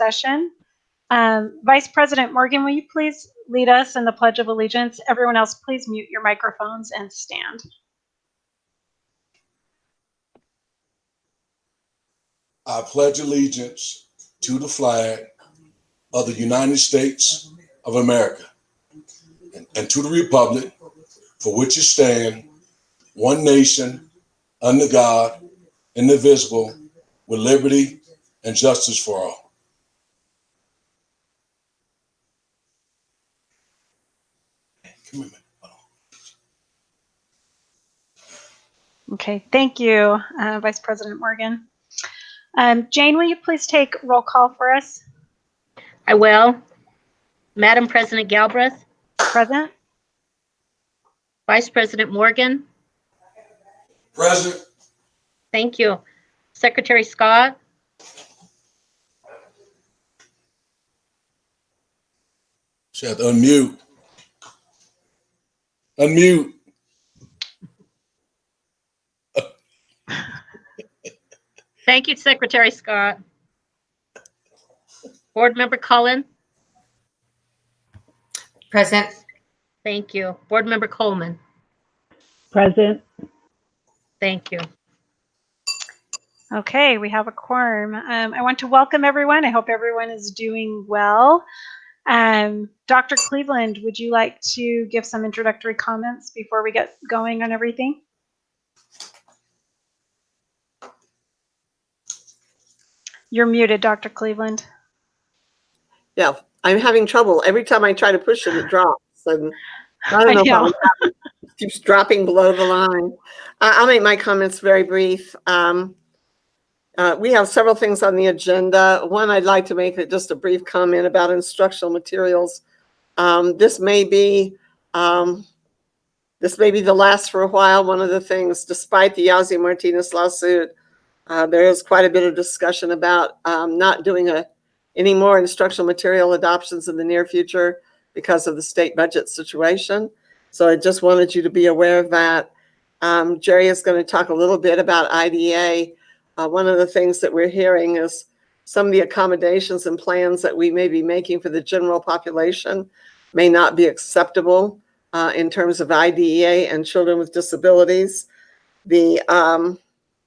session. Vice President Morgan, will you please lead us in the Pledge of Allegiance? Everyone else, please mute your microphones and stand. I pledge allegiance to the flag of the United States of America and to the republic for which it stands, one nation, under God, indivisible, with liberty and justice for all. Okay, thank you, Vice President Morgan. Jane, will you please take roll call for us? I will. Madam President Galbraith. Present. Vice President Morgan. Present. Thank you. Secretary Scott. She had to unmute. Unmute. Thank you, Secretary Scott. Board Member Cullen. Present. Thank you. Board Member Coleman. Present. Thank you. Okay, we have a quorum. I want to welcome everyone. I hope everyone is doing well. Dr. Cleveland, would you like to give some introductory comments before we get going on everything? You're muted, Dr. Cleveland. Yeah, I'm having trouble. Every time I try to push it, it drops. And I don't know if it keeps dropping below the line. I'll make my comments very brief. We have several things on the agenda. One, I'd like to make just a brief comment about instructional materials. This may be the last for a while. One of the things, despite the Yazzie Martinez lawsuit, there is quite a bit of discussion about not doing any more instructional material adoptions in the near future because of the state budget situation. So I just wanted you to be aware of that. Jerry is going to talk a little bit about IDA. One of the things that we're hearing is some of the accommodations and plans that we may be making for the general population may not be acceptable in terms of IDEA and children with disabilities.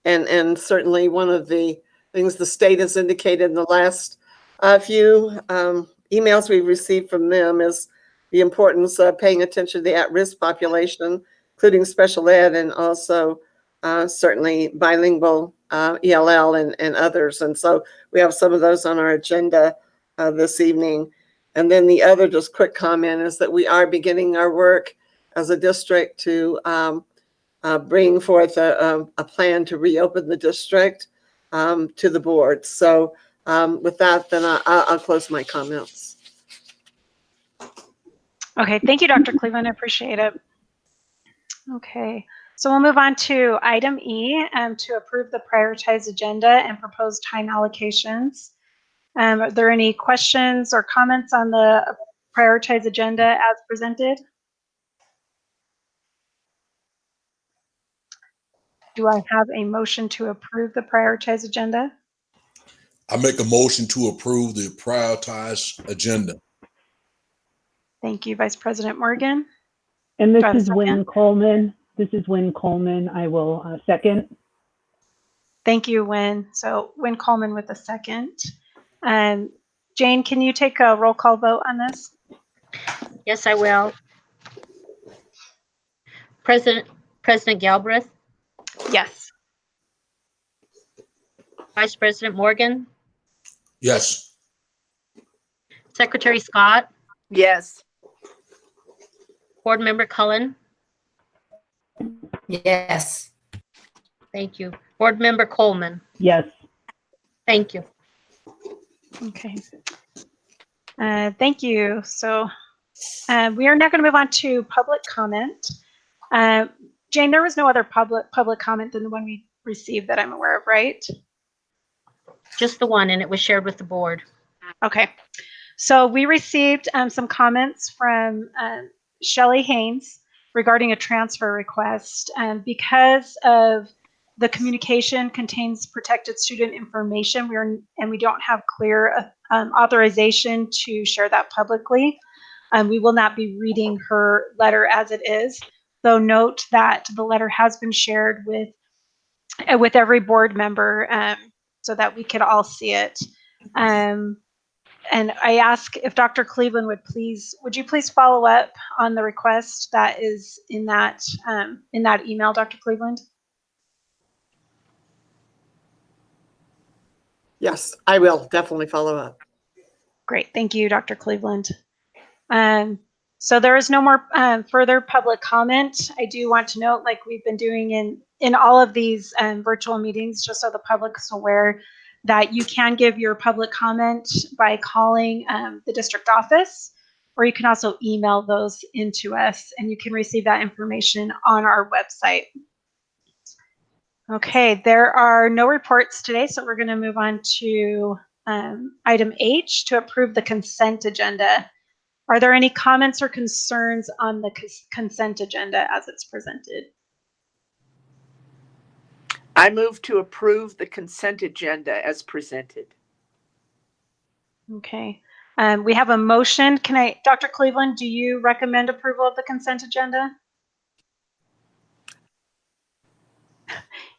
And certainly one of the things the state has indicated in the last few emails we've received from them is the importance of paying attention to the at-risk population, including special ed and also certainly bilingual ELL and others. And so we have some of those on our agenda this evening. And then the other just quick comment is that we are beginning our work as a district to bring forth a plan to reopen the district to the board. So with that, then I'll close my comments. Okay, thank you, Dr. Cleveland. I appreciate it. Okay, so we'll move on to item E, to approve the prioritized agenda and proposed time allocations. Are there any questions or comments on the prioritized agenda as presented? Do I have a motion to approve the prioritized agenda? I make a motion to approve the prioritized agenda. Thank you, Vice President Morgan. And this is Wynn Coleman. This is Wynn Coleman. I will second. Thank you, Wynn. So Wynn Coleman with a second. Jane, can you take a roll call vote on this? Yes, I will. President Galbraith. Yes. Vice President Morgan. Yes. Secretary Scott. Yes. Board Member Cullen. Yes. Thank you. Board Member Coleman. Yes. Thank you. Okay. Thank you. So we are now going to move on to public comment. Jane, there was no other public comment than the one we received that I'm aware of, right? Just the one, and it was shared with the board. Okay. So we received some comments from Shelley Haynes regarding a transfer request. Because of The communication contains protected student information. We don't have clear authorization to share that publicly. We will not be reading her letter as it is, though note that the letter has been shared with every board member so that we could all see it. And I ask if Dr. Cleveland would you please follow up on the request that is in that email, Dr. Cleveland? Yes, I will definitely follow up. Great, thank you, Dr. Cleveland. So there is no more further public comment. I do want to note, like we've been doing in all of these virtual meetings, just so the public is aware, that you can give your public comment by calling the district office, or you can also email those into us, and you can receive that information on our website. Okay, there are no reports today, so we're going to move on to item H, to approve the consent agenda. Are there any comments or concerns on the consent agenda as it's presented? I move to approve the consent agenda as presented. Okay. We have a motion. Dr. Cleveland, do you recommend approval of the consent agenda?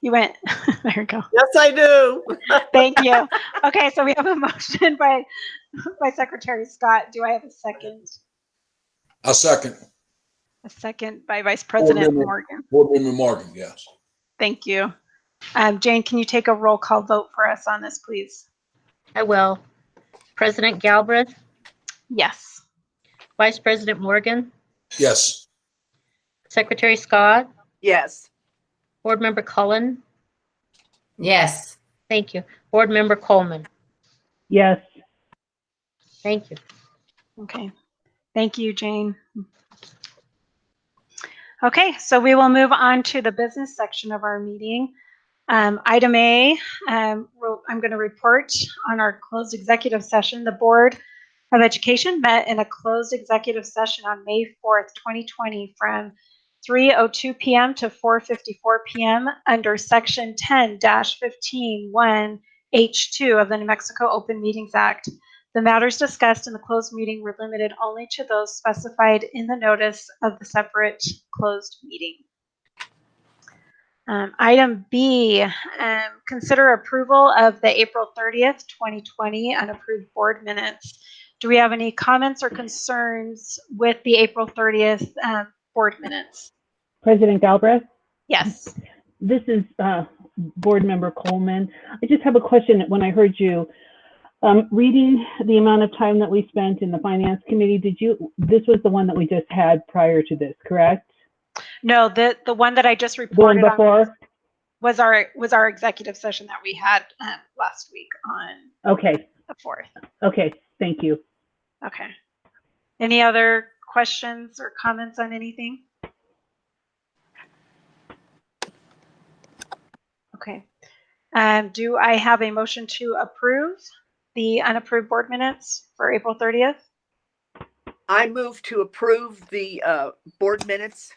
You went, there you go. Yes, I do. Thank you. Okay, so we have a motion by Secretary Scott. Do I have a second? A second. A second by Vice President Morgan. Board Member Morgan, yes. Thank you. Jane, can you take a roll call vote for us on this, please? I will. President Galbraith, Yes. Vice President Morgan, Yes. Secretary Scott, Yes. Board Member Cullen. Yes. Thank you. Board Member Coleman. Yes. Thank you. Okay. Thank you, Jane. Okay, so we will move on to the business section of our meeting. Item A, I'm going to report on our closed executive session. The Board of Education met in a closed executive session on May 4th, 2020 from 3:02 p.m. to 4:54 p.m. under Section 10-15(1)(h)(2) of the New Mexico Open Meetings Act. The matters discussed in the closed meeting were limited only to those specified in the notice of the separate closed meeting. Item B, consider approval of the April 30th, 2020 unapproved board minutes. Do we have any comments or concerns with the April 30th board minutes? President Galbraith, Yes. this is Board Member Coleman. I just have a question. When I heard you reading the amount of time that we spent in the Finance Committee, this was the one that we just had prior to this, correct? No, the one that I just The one reported on before? was our executive session that we had last week on Okay. the 4th. Okay. Thank you. Okay. Any other questions or comments on anything? Okay. Do I have a motion to approve the unapproved board minutes for April 30th? I move to approve the board minutes.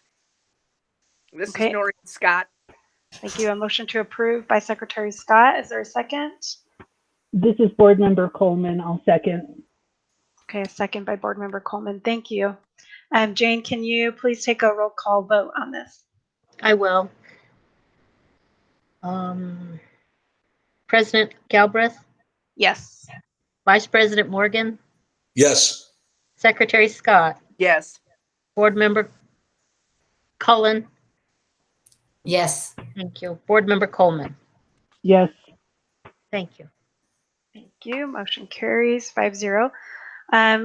This Okay. is Noreen Scott. Thank you. A motion to approve by Secretary Scott. Is there a second? This is Board Member Coleman. I'll second. Okay, a second by Board Member Coleman. Thank you. Jane, can you please take a roll call vote on this? I will. President Galbraith, Yes. Vice President Morgan, Yes. Secretary Scott, Yes. Board Member Cullen. Yes. Thank you. Board Member Coleman. Yes. Thank you. Thank you. Motion carries 5-0.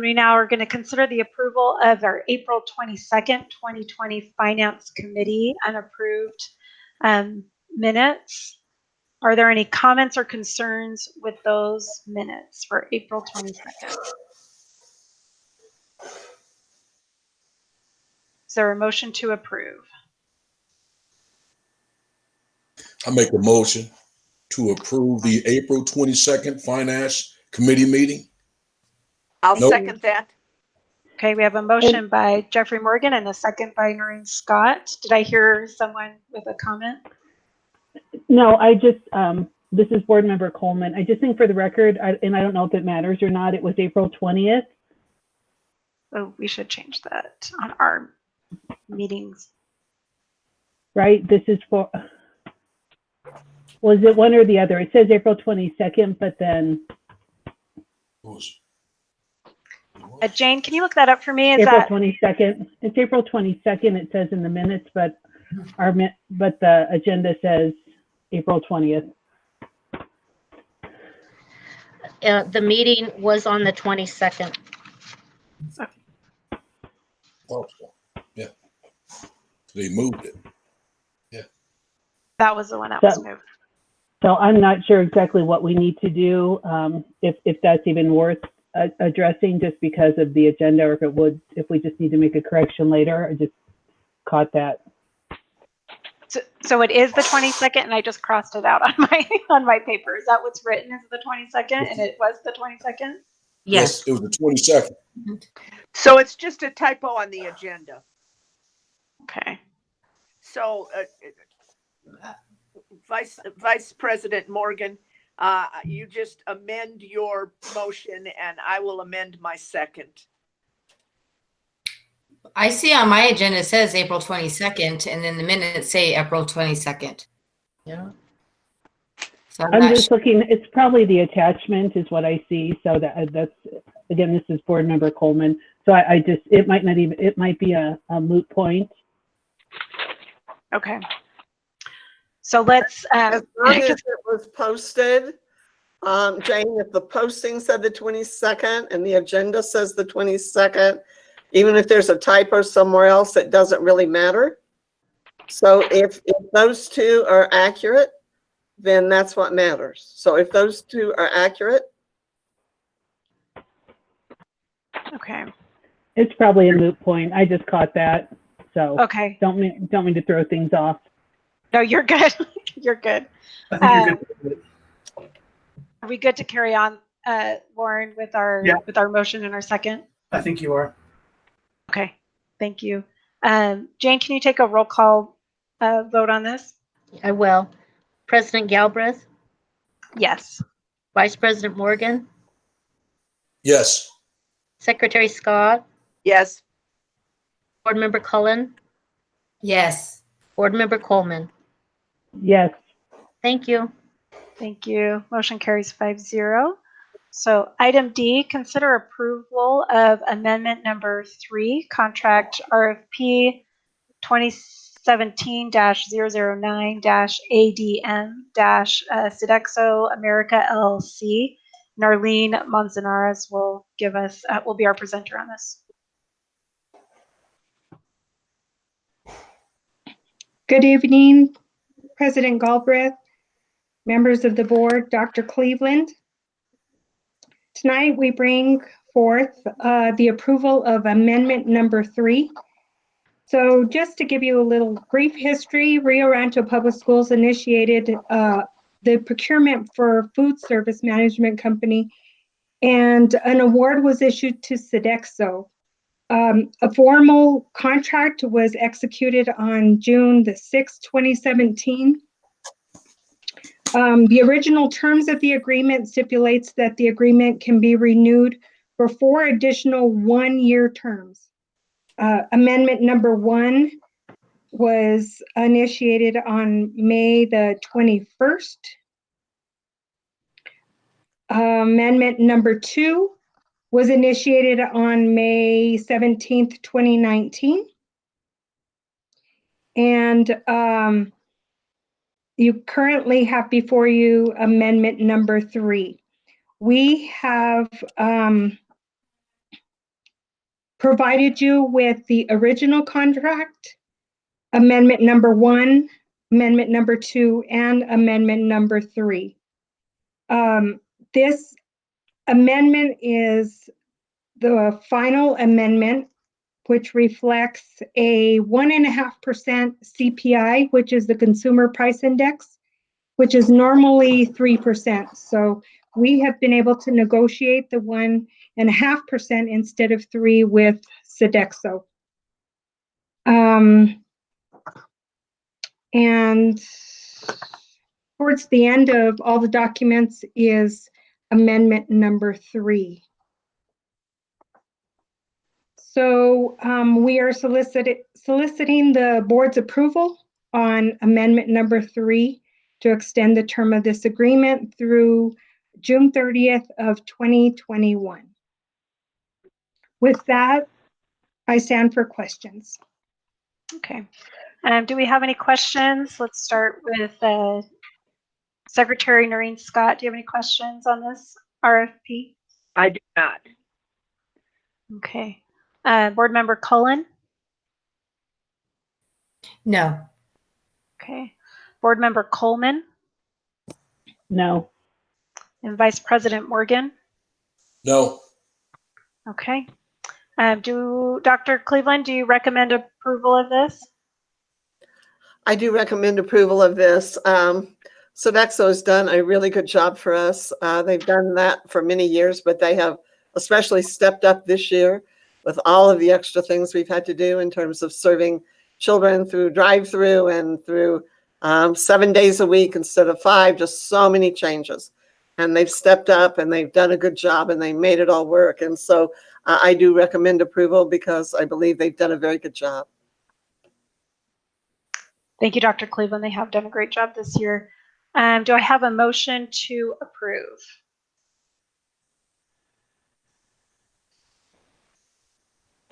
We now are going to consider the approval of our April 22nd, 2020 Finance Committee unapproved minutes. Are there any comments or concerns with those minutes for April 22nd? Is there a motion to approve? I make a motion to approve the April 22nd Finance Committee meeting. I'll Nope. second that. Okay, we have a motion by Jeffrey Morgan and a second by Noreen Scott. Did I hear someone with a comment? No, I just, this is Board Member Coleman. I just think for the record, and I don't know if it matters or not, it was April 20th. Oh, we should change that on our meetings. Right? This is for, was it one or the other? It says April 22nd, but then Jane, can you look that up for me? Is April that 22nd. It's April 22nd. It says in the minutes, but the agenda says April 20th. The meeting was on the 22nd. Oh, yeah. They moved it. that was the one that was moved? So I'm not sure exactly what we need to do, if that's even worth addressing just because of the agenda, or if we just need to make a correction later. I just caught that. So it is the 22nd, and I just crossed it out on my paper. Is that what's written? Is the 22nd, and it was the 22nd? Yes. It was the 22nd. So it's just a typo on the agenda. Okay. So, Vice President Morgan, you just amend your motion and I will amend my second. I see on my agenda it says April 22nd, and then the minutes say April 22nd. Yeah. So I'm just looking, it's probably the attachment is what I see. So that's, again, this is Board Member Coleman. So I just, it might be a moot point. Okay. So let's, As long as it was posted, Jane, if the posting said the 22nd and the agenda says the 22nd, even if there's a typo somewhere else, it doesn't really matter. So if those two are accurate, then that's what matters. So if those two are accurate. okay. It's probably a moot point. I just caught that. So Okay. don't mean to throw things off. No, you're good. You're good. I think you're good. Are we good to carry on, Lauren, with our motion and our second? I think you are. Okay. Thank you. Jane, can you take a roll call vote on this? I will. President Galbraith, Yes. Vice President Morgan, Yes. Secretary Scott, Yes. Board Member Cullen, Yes. Board Member Coleman. Yes. Thank you. Thank you. Motion carries 5-0. So item D, consider approval of amendment number 3, contract RFP 2017-009-ADM- Sodexo America LLC. Narlene Manzanares will be our presenter on this. Good evening, President Galbraith, members of the board, Dr. Cleveland. Tonight we bring forth the approval of amendment number 3. So just to give you a little brief history, Rio Rancho Public Schools initiated the procurement for food service management company, and an award was issued to Sodexo. A formal contract was executed on June the 6th, 2017. The original terms of the agreement stipulates that the agreement can be renewed for 4 additional one-year terms. Amendment number 1 was initiated on May the 21st. Amendment number 2 was initiated on May 17th, 2019. And you currently have before you amendment number 3. We have provided you with the original contract, amendment number 1, amendment number 2, and amendment number 3. This amendment is the final amendment, which reflects a 1.5% CPI, which is the Consumer Price Index, which is normally 3%. So we have been able to negotiate the 1.5% instead of 3% with Sodexo. And towards the end of all the documents is amendment number 3. So we are soliciting the board's approval on amendment number 3 to extend the term of this agreement through June 30th of 2021. With that, I stand for questions. Okay. Do we have any questions? Let's start with Secretary Noreen Scott. Do you have any questions on this RFP? I do not. Okay. Board Member Cullen? No. Okay. Board Member Coleman? No. And Vice President Morgan? No. Okay. Dr. Cleveland, do you recommend approval of this? I do recommend approval of this. Sodexo has done a really good job for us. They've done that for many years, but they have especially stepped up this year with all of the extra things we've had to do in terms of serving children through drive-through and through 7 days a week instead of 5, just so many changes. And they've stepped up and they've done a good job and they made it all work. And so I do recommend approval because I believe they've done a very good job. Thank you, Dr. Cleveland. They have done a great job this year. Do I have a motion to approve?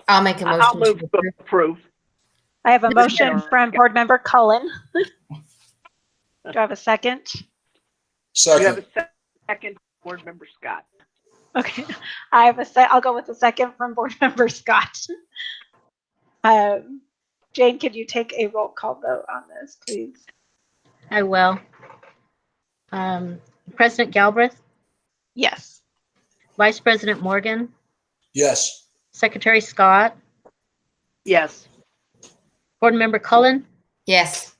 I'll make a motion. I'll move to to approve. I have a motion from Board Member Cullen. Do I have a second? You have Second. a second, Board Member Scott. Okay, I have I'll go with a second from Board Member Scott. Jane, could you take a roll call vote on this, please? I will. President Galbraith, Yes. Vice President Morgan, Yes. Secretary Scott, Yes. Board Member Cullen, Yes.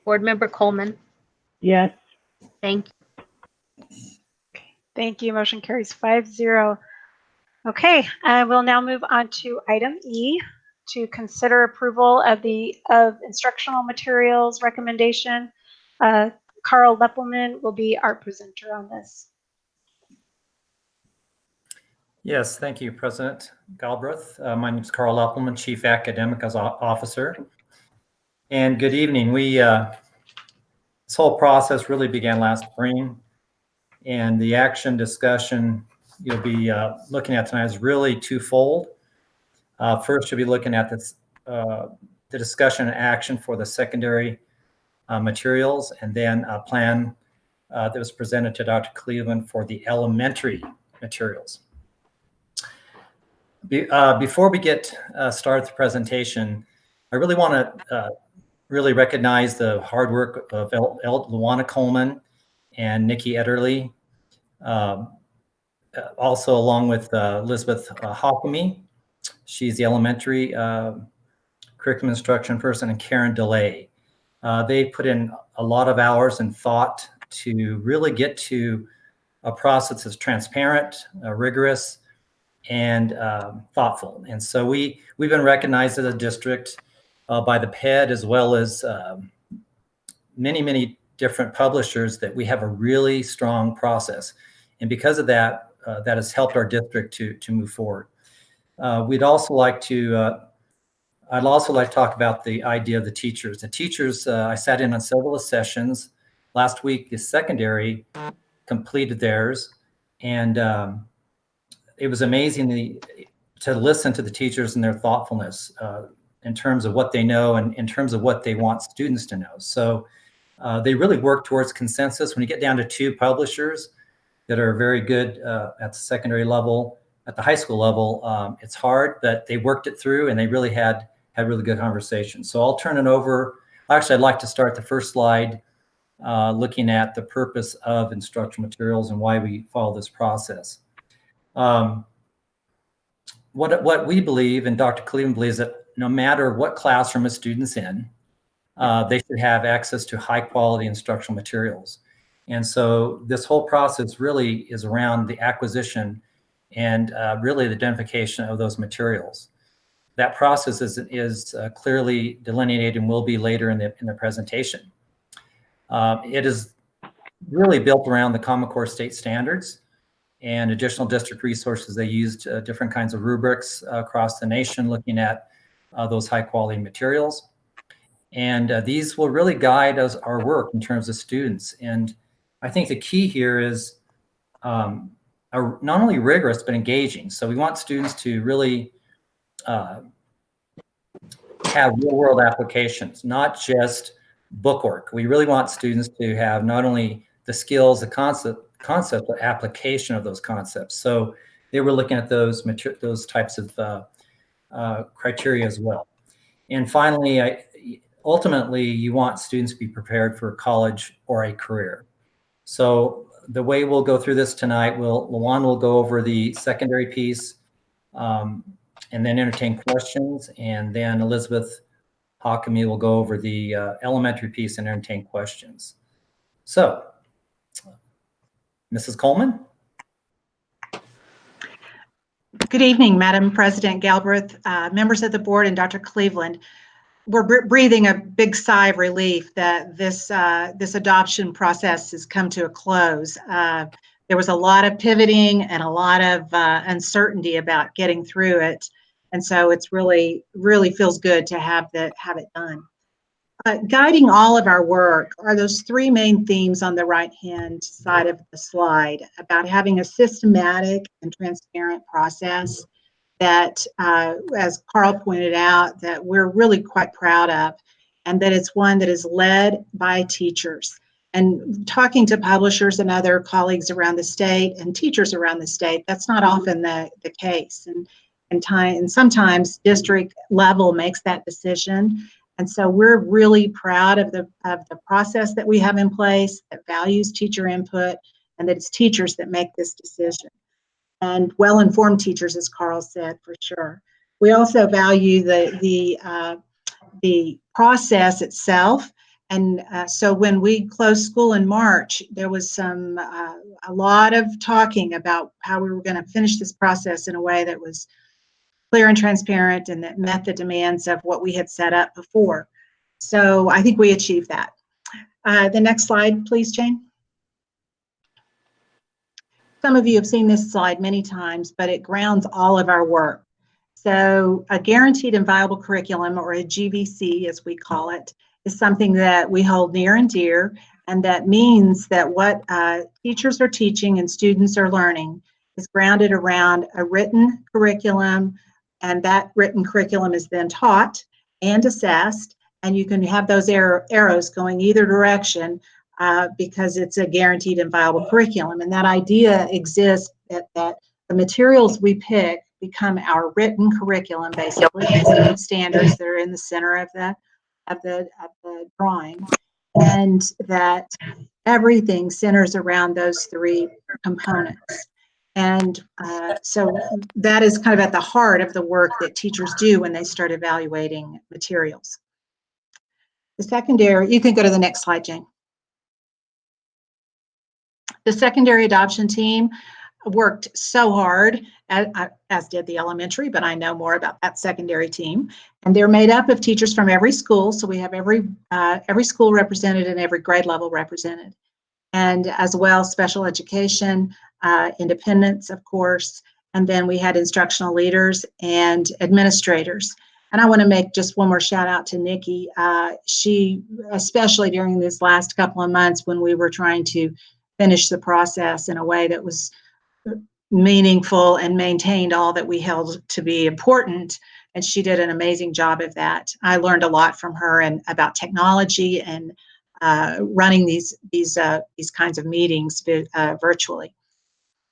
Board Member Coleman. Yes. Thank you. Thank you. Motion carries 5-0. Okay, we'll now move on to item E, to consider approval of instructional materials recommendation. Carl Leppelman will be our presenter on this. Yes, thank you, President Galbraith. My name is Carl Leppelman, Chief Academic Officer. And good evening. This whole process really began last spring, and the action discussion you'll be looking at tonight is really twofold. First, you'll be looking at the discussion and action for the secondary materials, and then a plan that was presented to Dr. Cleveland for the elementary materials. Before we get started with the presentation, I really want to really recognize the hard work of Luana Coleman and Nikki Ederle, also along with Elizabeth Hockamy. She's the elementary curriculum instruction person, and Karen DeLay. They put in a lot of hours and thought to really get to a process that's transparent, rigorous, and thoughtful. And so we've been recognized as a district by the PED, as well as many different publishers, that we have a really strong process. And because of that, that has helped our district to move forward. I'd also like to talk about the idea of the teachers. The teachers, I sat in on several sessions. Last week, the secondary completed theirs. And it was amazing to listen to the teachers and their thoughtfulness in terms of what they know and in terms of what they want students to know. So they really work towards consensus. When you get down to 2 publishers that are very good at the secondary level, at the high school level, it's hard, but they worked it through and they really had really good conversations. So I'll turn it over. Actually, I'd like to start the first slide looking at the purpose of instructional materials and why we follow this process. What we believe, and Dr. Cleveland believes, that no matter what classroom a student's in, they should have access to high quality instructional materials. And so this whole process really is around the acquisition and really the identification of those materials. That process is clearly delineated and will be later in the presentation. It is really built around the Common Core state standards and additional district resources. They used different kinds of rubrics across the nation looking at those high quality materials. And these will really guide us, our work in terms of students. And I think the key here is not only rigorous, but engaging. So we want students to really have real world applications, not just bookwork. We really want students to have not only the skills, the concept, but application of those concepts. So they were looking at those types of criteria as well. And finally, ultimately, you want students to be prepared for college or a career. So the way we'll go through this tonight, Lawan will go over the secondary piece and then entertain questions. And then Elizabeth Hakami will go over the elementary piece and entertain questions. So, Mrs. Coleman. Good evening, Madam President Galbraith, members of the board, and Dr. Cleveland. We're breathing a big sigh of relief that this adoption process has come to a close. There was a lot of pivoting and a lot of uncertainty about getting through it, and so it's really feels good to have it done. Guiding all of our work are those three main themes on the right-hand side of the slide about having a systematic and transparent process that, as Carl pointed out, that we're really quite proud of, and that it's one that is led by teachers. And talking to publishers and other colleagues around the state and teachers around the state, that's not often the case. And sometimes district level makes that decision. And so we're really proud of the process that we have in place that values teacher input, and that it's teachers that make this decision. And well-informed teachers, as Carl said, for sure. We also value the process itself. And so when we closed school in March, there was a lot of talking about how we were going to finish this process in a way that was clear and transparent and that met the demands of what we had set up before. So I think we achieved that. The next slide, please, Jane. Some of you have seen this slide many times, but it grounds all of our work. So a guaranteed and viable curriculum, or a GVC as we call it, is something that we hold near and dear, and that means that what teachers are teaching and students are learning is grounded around a written curriculum, and that written curriculum is then taught and assessed, and you can have those arrows going either direction because it's a guaranteed and viable curriculum. And that idea exists that the materials we pick become our written curriculum, basically, using standards that are in the center of the drawing, and that everything centers around those three components. And so that is kind of at the heart of the work that teachers do when they start evaluating materials. The secondary, you can go to the next slide, Jane. The secondary adoption team worked so hard, as did the elementary, but I know more about that secondary team. And they're made up of teachers from every school, so we have every school represented and every grade level represented. And as well, special education, independents, of course, and then we had instructional leaders and administrators. And I want to make just one more shout out to Nikki. She, especially during these last couple of months when we were trying to finish the process in a way that was meaningful and maintained all that we held to be important, and she did an amazing job of that. I learned a lot from her and about technology and running these kinds of meetings virtually.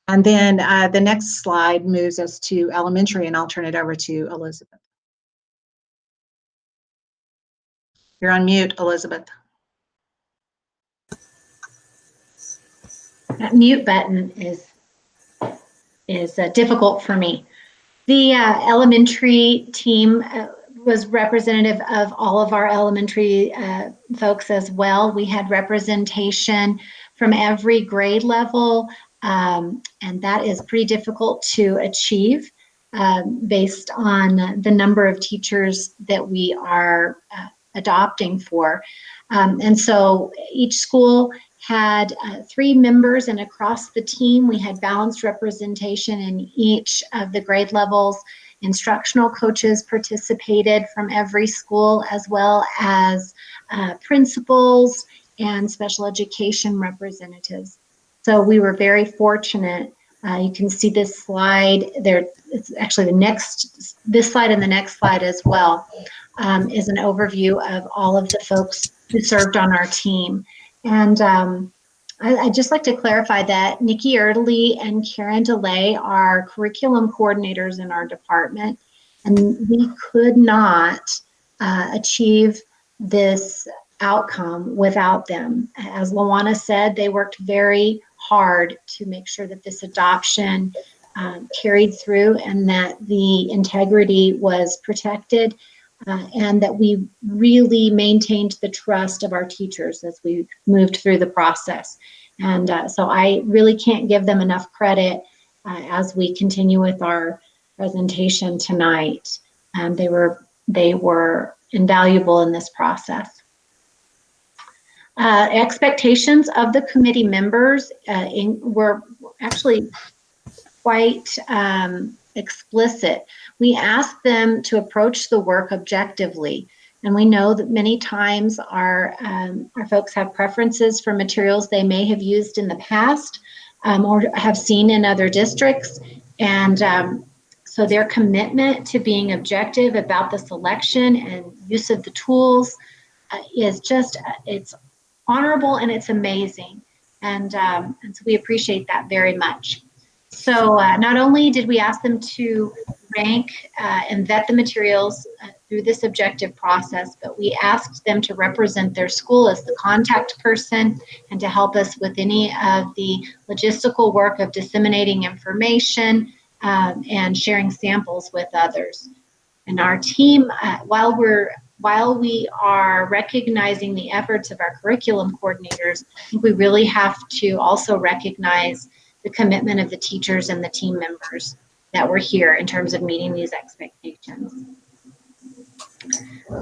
And then the next slide moves us to elementary, and I'll turn it over to Elizabeth. You're on mute, Elizabeth. That mute button is difficult for me. The elementary team was representative of all of our elementary folks as well. We had representation from every grade level, and that is pretty difficult to achieve based on the number of teachers that we are adopting for. And so each school had 3 members, and across the team, we had balanced representation in each of the grade levels. Instructional coaches participated from every school, as well as principals and special education representatives. So we were very fortunate. You can see this slide there. It's actually this slide and the next slide as well is an overview of all of the folks who served on our team. And I'd just like to clarify that Nikki Erdely and Karen DeLay are curriculum coordinators in our department, and we could not achieve this outcome without them. As Luana said, they worked very hard to make sure that this adoption carried through and that the integrity was protected. And that we really maintained the trust of our teachers as we moved through the process. And so I really can't give them enough credit as we continue with our presentation tonight. They were invaluable in this process. Expectations of the committee members were actually quite explicit. We asked them to approach the work objectively, and we know that many times our folks have preferences for materials they may have used in the past or have seen in other districts, and so their commitment to being objective about the selection and use of the tools is just, it's honorable and it's amazing, and so we appreciate that very much. So not only did we ask them to rank and vet the materials through this objective process, but we asked them to represent their school as the contact person and to help us with any of the logistical work of disseminating information and sharing samples with others. And our team, while we are recognizing the efforts of our curriculum coordinators, I think we really have to also recognize the commitment of the teachers and the team members that were here in terms of meeting these expectations.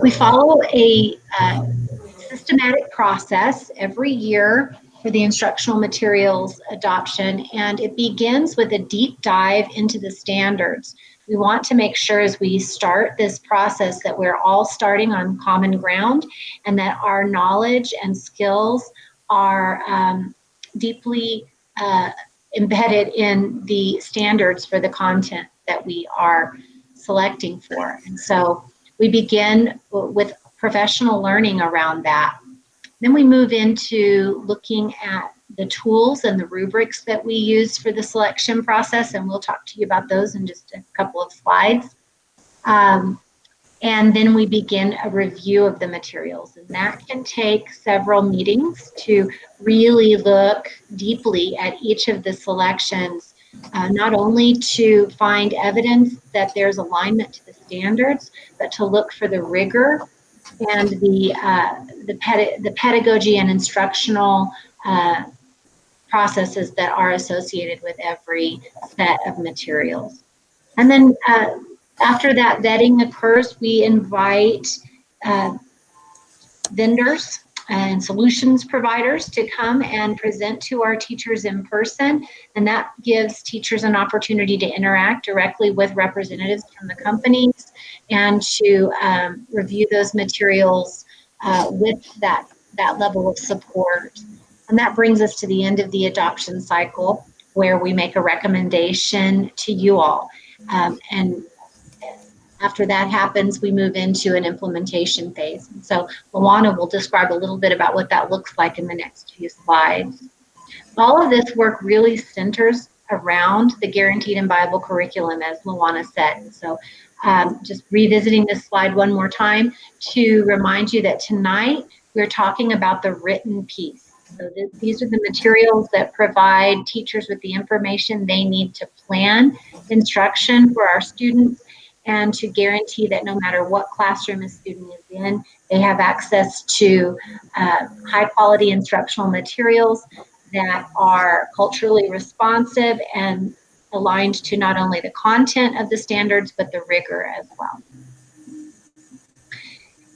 We follow a systematic process every year for the instructional materials adoption, and it begins with a deep dive into the standards. We want to make sure as we start this process that we're all starting on common ground and that our knowledge and skills are deeply embedded in the standards for the content that we are selecting for. And so we begin with professional learning around that. Then we move into looking at the tools and the rubrics that we use for the selection process, and we'll talk to you about those in just a couple of slides. And then we begin a review of the materials, and that can take several meetings to really look deeply at each of the selections, not only to find evidence that there's alignment to the standards, but to look for the rigor and the pedagogy and instructional processes that are associated with every set of materials. And then after that vetting occurs, we invite vendors and solutions providers to come and present to our teachers in person, and that gives teachers an opportunity to interact directly with representatives from the companies and to review those materials with that level of support. And that brings us to the end of the adoption cycle, where we make a recommendation to you all. And after that happens, we move into an implementation phase. And so Luana will describe a little bit about what that looks like in the next few slides. All of this work really centers around the guaranteed and viable curriculum, as Luana said. So just revisiting this slide one more time to remind you that tonight we're talking about the written piece. So these are the materials that provide teachers with the information they need to plan instruction for our students and to guarantee that no matter what classroom a student is in, they have access to high quality instructional materials that are culturally responsive and aligned to not only the content of the standards, but the rigor as well.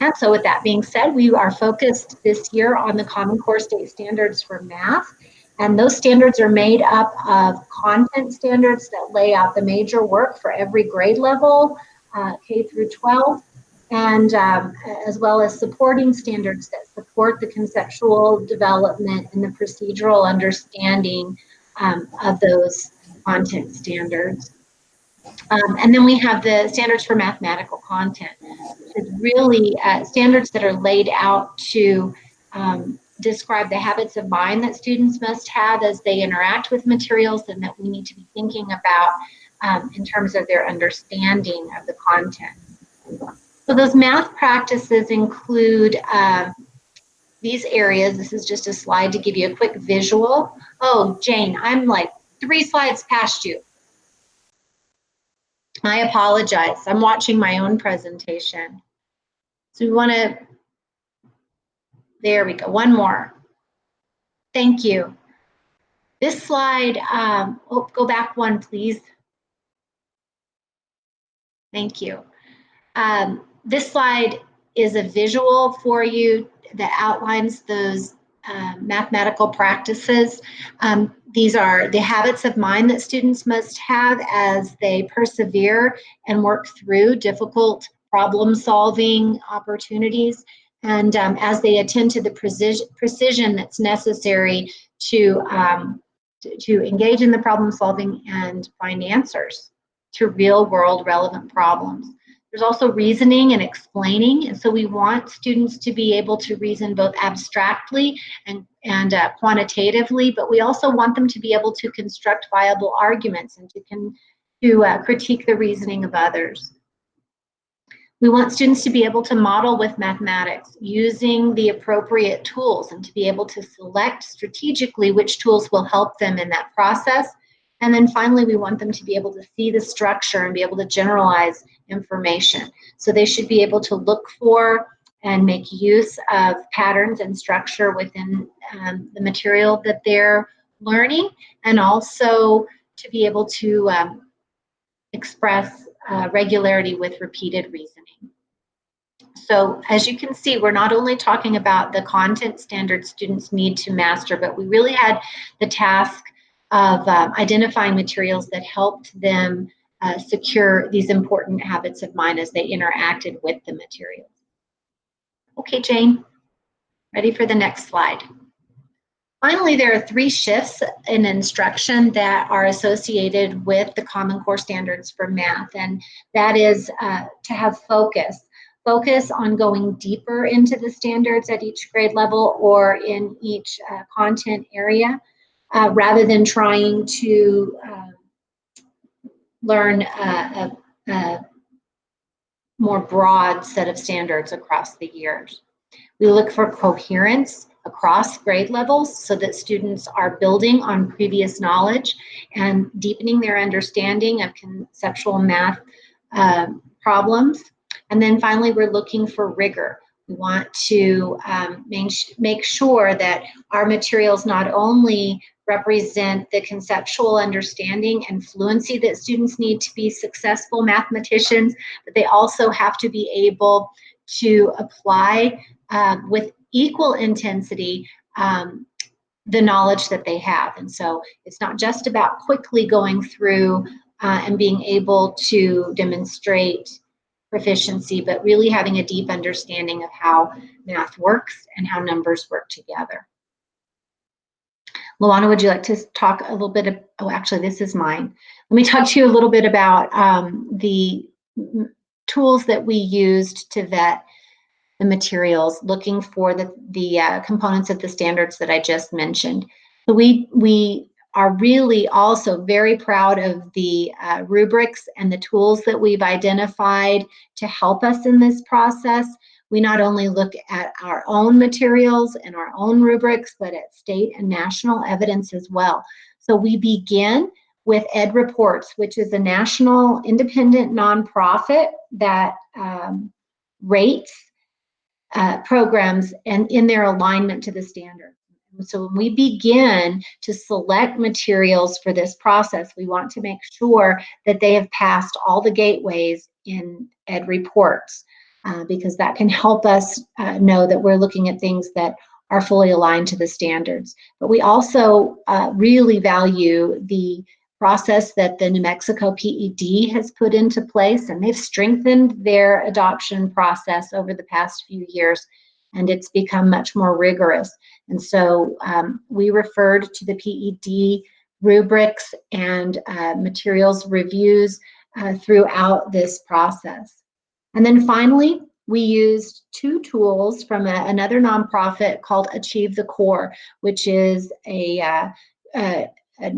And so with that being said, we are focused this year on the Common Core State Standards for Math. And those standards are made up of content standards that lay out the major work for every grade level, K through 12, and as well as supporting standards that support the conceptual development and the procedural understanding of those content standards. And then we have the standards for mathematical content, which is really standards that are laid out to describe the habits of mind that students must have as they interact with materials and that we need to be thinking about in terms of their understanding of the content. So those math practices include these areas. This is just a slide to give you a quick visual. Oh, Jane, I'm like 3 slides past you. I apologize. I'm watching my own presentation. So we want to, there we go, one more. Thank you. This slide, go back one, please. Thank you. This slide is a visual for you that outlines those mathematical practices. These are the habits of mind that students must have as they persevere and work through difficult problem-solving opportunities, and as they attend to the precision that's necessary to engage in the problem-solving and find answers to real-world relevant problems. There's also reasoning and explaining, and so we want students to be able to reason both abstractly and quantitatively, but we also want them to be able to construct viable arguments and to critique the reasoning of others. We want students to be able to model with mathematics using the appropriate tools and to be able to select strategically which tools will help them in that process. And then finally, we want them to be able to see the structure and be able to generalize information. So they should be able to look for and make use of patterns and structure within the material that they're learning, and also to be able to express regularity with repeated reasoning. So as you can see, we're not only talking about the content standards students need to master, but we really had the task of identifying materials that helped them secure these important habits of mind as they interacted with the materials. Okay, Jane, ready for the next slide. Finally, there are 3 shifts in instruction that are associated with the Common Core Standards for Math, and that is to have focus. Focus on going deeper into the standards at each grade level or in each content area, rather than trying to learn a more broad set of standards across the years. We look for coherence across grade levels so that students are building on previous knowledge and deepening their understanding of conceptual math problems. And then finally, we're looking for rigor. We want to make sure that our materials not only represent the conceptual understanding and fluency that students need to be successful mathematicians, but they also have to be able to apply with equal intensity the knowledge that they have. And so it's not just about quickly going through and being able to demonstrate proficiency, but really having a deep understanding of how math works and how numbers work together. Luana, would you like to talk a little bit oh, actually, this is mine. Let me talk to you a little bit about the tools that we used to vet the materials, looking for the components of the standards that I just mentioned. So we are really also very proud of the rubrics and the tools that we've identified to help us in this process. We not only look at our own materials and our own rubrics, but at state and national evidence as well. So we begin with Ide Reports, which is a national independent nonprofit that rates programs and in their alignment to the standards. So when we begin to select materials for this process, we want to make sure that they have passed all the gateways in Ide Reports. because that can help us know that we're looking at things that are fully aligned to the standards. But we also really value the process that the New Mexico PED has put into place, and they've strengthened their adoption process over the past few years, and it's become much more rigorous. And so we referred to the PED rubrics and materials reviews throughout this process. And then finally, we used two tools from another nonprofit called Achieve the Core, which is an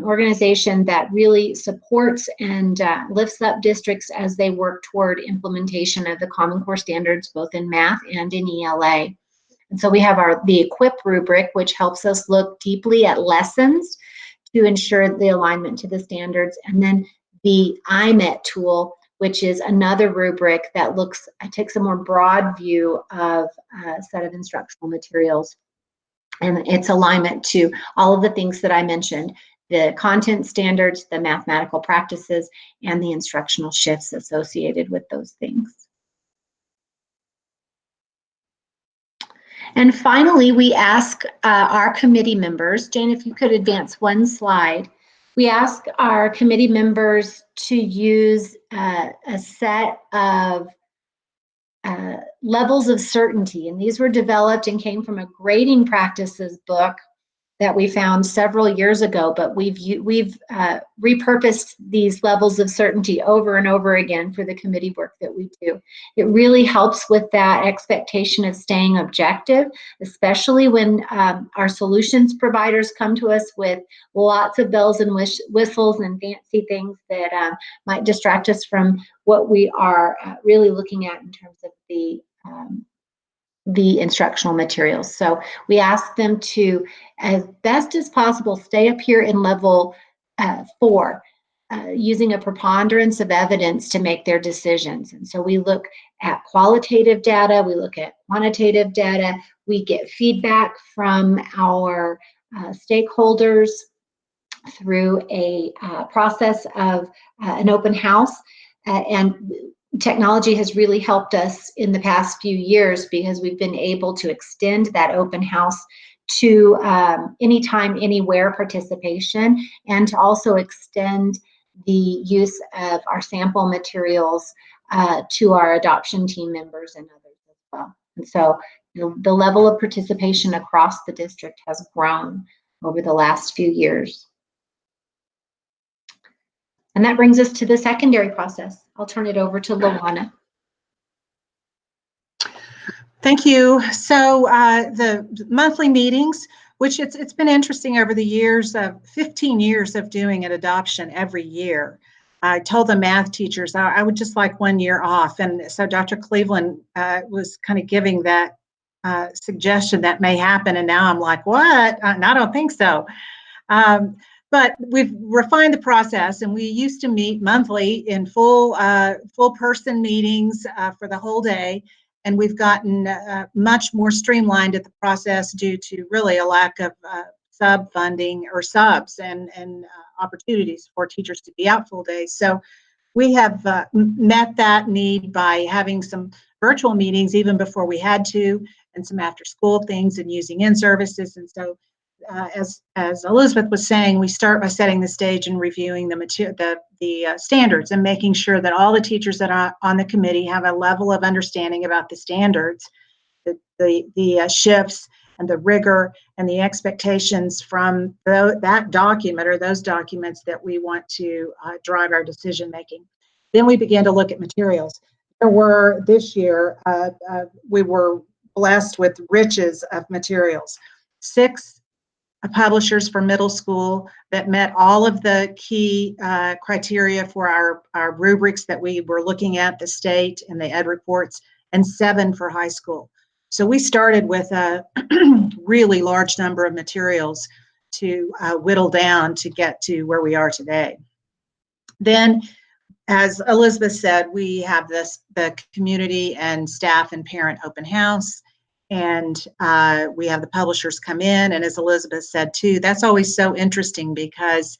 organization that really supports and lifts up districts as they work toward implementation of the Common Core standards, both in math and in ELA. And so we have the Equip rubric, which helps us look deeply at lessons to ensure the alignment to the standards. And then the IMET tool, which is another rubric that takes a more broad view of a set of instructional materials and its alignment to all of the things that I mentioned: the content standards, the mathematical practices, and the instructional shifts associated with those things. And finally, we ask our committee members, Jane, if you could advance one slide. We ask our committee members to use a set of levels of certainty, and these were developed and came from a grading practices book that we found several years ago, but we've repurposed these levels of certainty over and over again for the committee work that we do. It really helps with that expectation of staying objective, especially when our solutions providers come to us with lots of bells and whistles and fancy things that might distract us from what we are really looking at in terms of the instructional materials. So we ask them to, as best as possible, stay up here in level 4, using a preponderance of evidence to make their decisions. And so we look at qualitative data, we look at quantitative data, we get feedback from our stakeholders through a process of an open house. And technology has really helped us in the past few years because we've been able to extend that open house to anytime, anywhere participation, and to also extend the use of our sample materials to our adoption team members and others as well. And so the level of participation across the district has grown over the last few years. And that brings us to the secondary process. I'll turn it over to Luana. Thank you. So the monthly meetings, which it's been interesting over the years of 15 years of doing an adoption every year. I told the math teachers I would just like 1 year off. And so Dr. Cleveland was kind of giving that suggestion that may happen. And now I'm like, what? And I don't think so. But we've refined the process, and we used to meet monthly in full person meetings for the whole day. And we've gotten much more streamlined at the process due to really a lack of sub funding or subs and opportunities for teachers to be out full days. So we have met that need by having some virtual meetings even before we had to, and some after school things and using in-services. And so as Elizabeth was saying, we start by setting the stage and reviewing the standards and making sure that all the teachers that are on the committee have a level of understanding about the standards, the shifts and the rigor and the expectations from that document or those documents that we want to drive our decision making. Then we began to look at materials. This year, we were blessed with riches of materials. 6 publishers for middle school that met all of the key criteria for our rubrics that we were looking at, the state and the Ed Reports, and 7 for high school. So we started with a really large number of materials to whittle down to get to where we are today. Then, as Elizabeth said, we have the community and staff and parent open house. And we have the publishers come in, and as Elizabeth said too, that's always so interesting because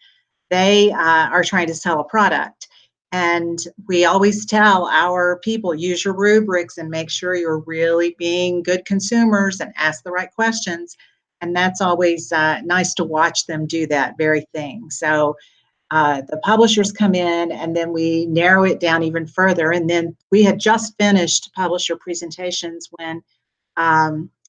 they are trying to sell a product. And we always tell our people, use your rubrics and make sure you're really being good consumers and ask the right questions. And that's always nice to watch them do that very thing. So the publishers come in, and then we narrow it down even further. And then we had just finished publisher presentations when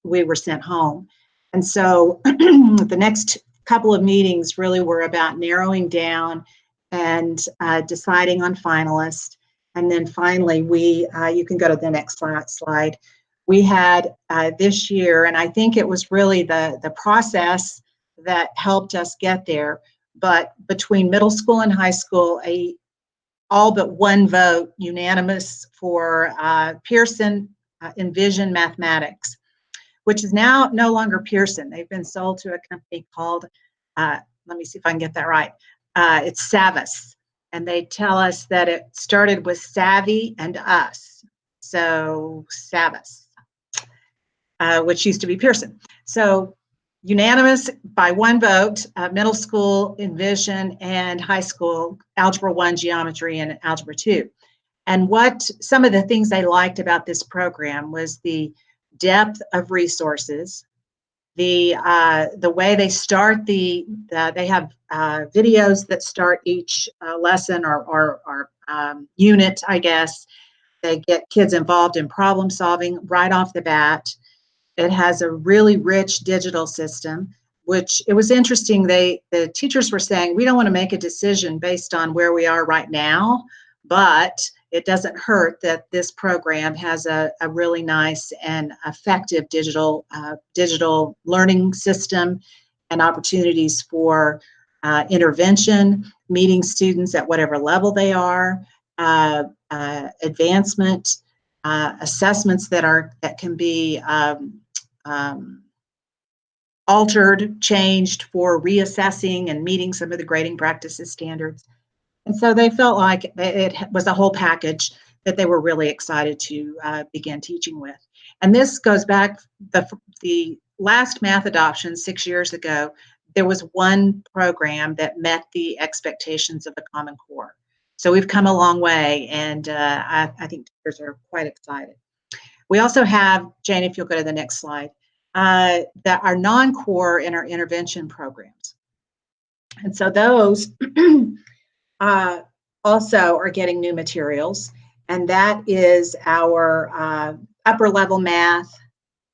we were sent home. And so the next couple of meetings really were about narrowing down and deciding on finalists. And then finally, you can go to the next slide. We had this year, and I think it was really the process that helped us get there, but between middle school and high school, all but one vote unanimous for Pearson Envision Mathematics, which is now no longer Pearson. They've been sold to a company called, let me see if I can get that right. It's Savvis, and they tell us that it started with Savvy and Us, so Savvis, which used to be Pearson. So unanimous by one vote, middle school Envision and high school Algebra 1 Geometry and Algebra 2. And what some of the things they liked about this program was the depth of resources, the way they start they have videos that start each lesson or unit, I guess. They get kids involved in problem solving right off the bat. It has a really rich digital system, which it was interesting. The teachers were saying, we don't want to make a decision based on where we are right now, but it doesn't hurt that this program has a really nice and effective digital learning system and opportunities for intervention, meeting students at whatever level they are, advancement, assessments that can be altered, changed for reassessing and meeting some of the grading practices standards. And so they felt like it was a whole package that they were really excited to begin teaching with. And this goes back, the last math adoption 6 years ago, there was one program that met the expectations of the Common Core. So we've come a long way, and I think teachers are quite excited. We also have, Jane, if you'll go to the next slide, that are non-core in our intervention programs. And so those also are getting new materials, and that is our upper level math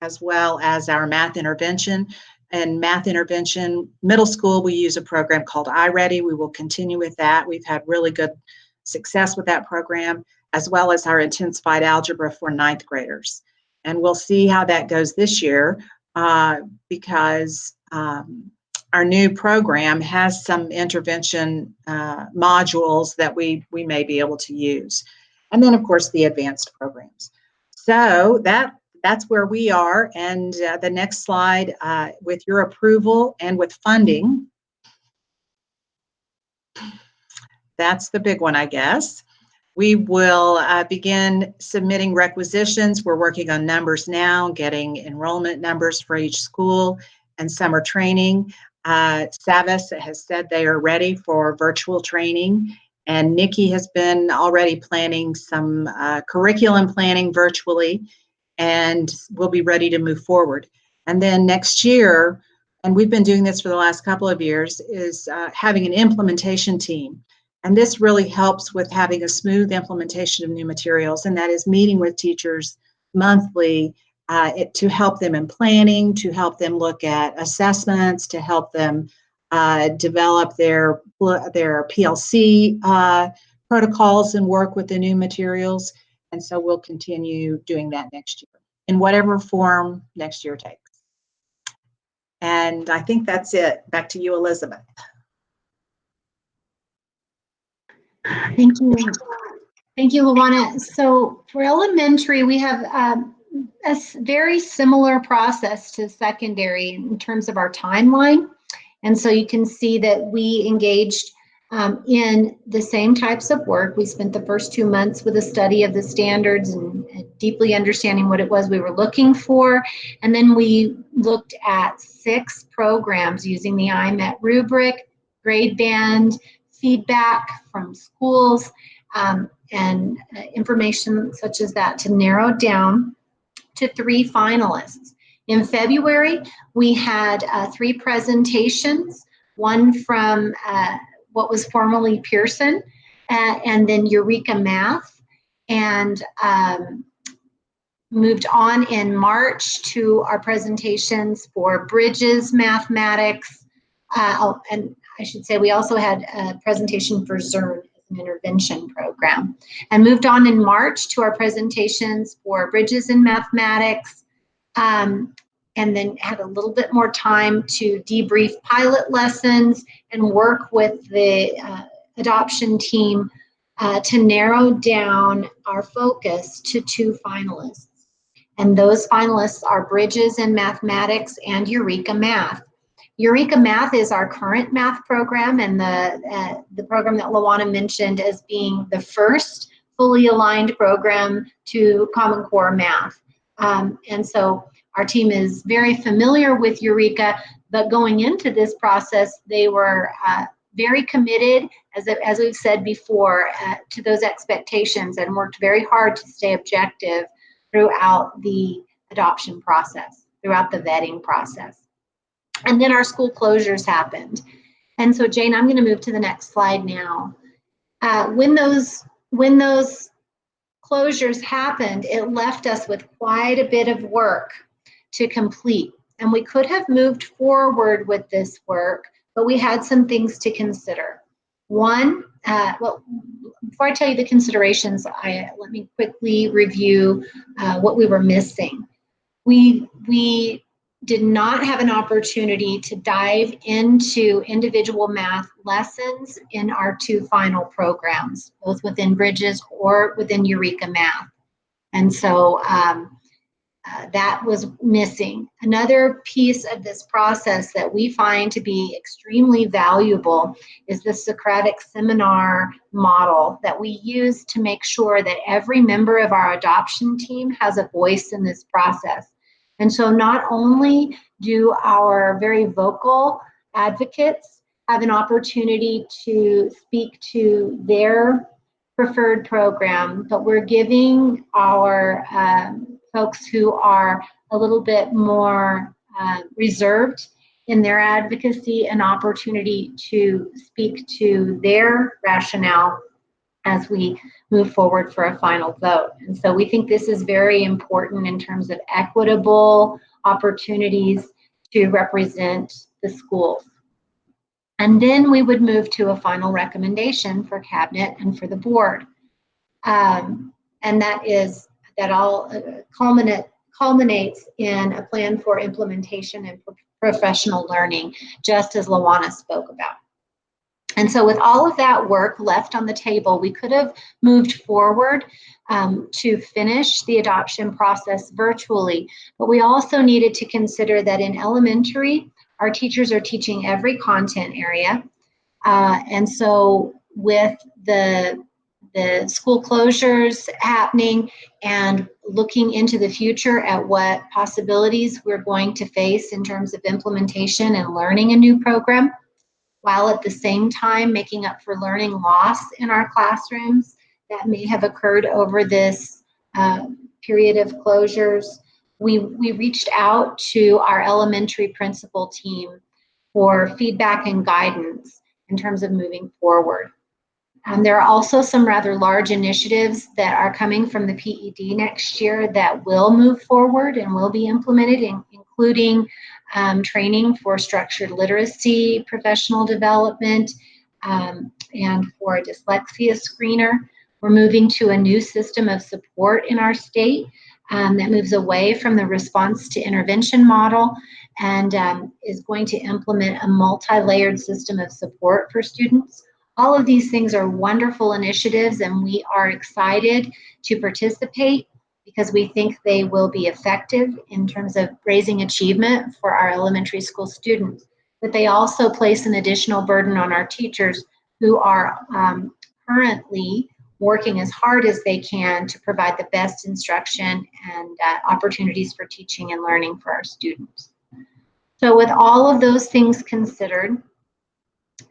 as well as our math intervention. And math intervention, middle school, we use a program called iReady. We will continue with that. We've had really good success with that program, as well as our intensified algebra for 9th graders. And we'll see how that goes this year because our new program has some intervention modules that we may be able to use. And then, of course, the advanced programs. So that's where we are. And the next slide, with your approval and with funding, that's the big one, I guess. We will begin submitting requisitions. We're working on numbers now, getting enrollment numbers for each school and summer training. Savvis has said they are ready for virtual training, and Nikki has been already planning some curriculum planning virtually, and we'll be ready to move forward. And then next year, and we've been doing this for the last couple of years, is having an implementation team. And this really helps with having a smooth implementation of new materials, and that is meeting with teachers monthly to help them in planning, to help them look at assessments, to help them develop their PLC protocols and work with the new materials. And so we'll continue doing that next year in whatever form next year takes. And I think that's it. Back to you, Elizabeth. Thank you. Thank you, Luana. So for elementary, we have a very similar process to secondary in terms of our timeline. And so you can see that we engaged in the same types of work. We spent the first 2 months with a study of the standards and deeply understanding what it was we were looking for. And then we looked at 6 programs using the IMET rubric, grade band, feedback from schools, and information such as that to narrow down to 3 finalists. In February, we had 3 presentations, one from what was formerly Pearson, and then Eureka Math, and moved on in March to our presentations for Bridges Mathematics. And I should say we also had a presentation for ZERN, an intervention program, and moved on in March to our presentations for Bridges in Mathematics, and then had a little bit more time to debrief pilot lessons and work with the adoption team to narrow down our focus to 2 finalists. And those finalists are Bridges in Mathematics and Eureka Math. Eureka Math is our current math program, and the program that Lawana mentioned as being the first fully aligned program to Common Core Math. And so our team is very familiar with Eureka, but going into this process, they were very committed, as we've said before, to those expectations and worked very hard to stay objective throughout the adoption process, throughout the vetting process. And then our school closures happened. And so Jane, I'm going to move to the next slide now. When those closures happened, it left us with quite a bit of work to complete. And we could have moved forward with this work, but we had some things to consider. One, well, before I tell you the considerations, let me quickly review what we were missing. We did not have an opportunity to dive into individual math lessons in our 2 final programs, both within Bridges or within Eureka Math. And so that was missing. Another piece of this process that we find to be extremely valuable is the Socratic Seminar model that we use to make sure that every member of our adoption team has a voice in this process. And so not only do our very vocal advocates have an opportunity to speak to their preferred program, but we're giving our folks who are a little bit more reserved in their advocacy an opportunity to speak to their rationale as we move forward for a final vote. And so we think this is very important in terms of equitable opportunities to represent the schools. And then we would move to a final recommendation for cabinet and for the board. And that all culminates in a plan for implementation and professional learning, just as Lawana spoke about. And so with all of that work left on the table, we could have moved forward to finish the adoption process virtually, but we also needed to consider that in elementary, our teachers are teaching every content area. And so with the school closures happening and looking into the future at what possibilities we're going to face in terms of implementation and learning a new program, while at the same time making up for learning loss in our classrooms that may have occurred over this period of closures, we reached out to our elementary principal team for feedback and guidance in terms of moving forward. There are also some rather large initiatives that are coming from the PED next year that will move forward and will be implemented, including training for structured literacy, professional development, and for a dyslexia screener. We're moving to a new system of support in our state that moves away from the response to intervention model and is going to implement a multi-layered system of support for students. All of these things are wonderful initiatives, and we are excited to participate because we think they will be effective in terms of raising achievement for our elementary school students. But they also place an additional burden on our teachers who are currently working as hard as they can to provide the best instruction and opportunities for teaching and learning for our students. So with all of those things considered,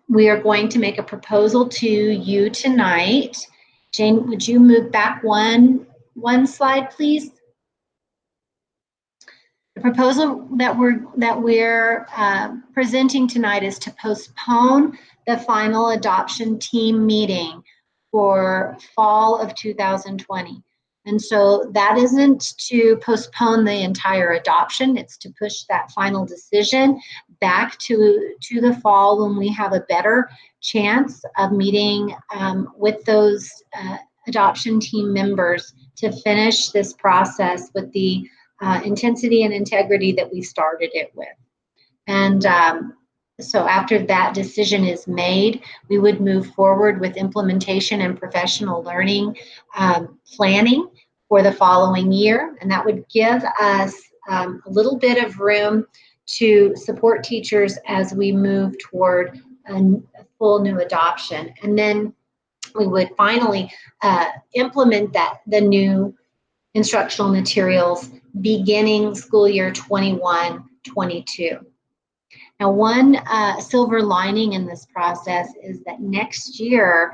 we are going to make a proposal to you tonight Jane, would you move back one slide, please? The proposal that we're presenting tonight is to postpone the final adoption team meeting for fall of 2020. And so that isn't to postpone the entire adoption, it's to push that final decision back to the fall when we have a better chance of meeting with those adoption team members to finish this process with the intensity and integrity that we started it with. And so after that decision is made, we would move forward with implementation and professional learning planning for the following year. And that would give us a little bit of room to support teachers as we move toward a full new adoption. And then we would finally implement the new instructional materials beginning school year 21-22. Now, one silver lining in this process is that next year,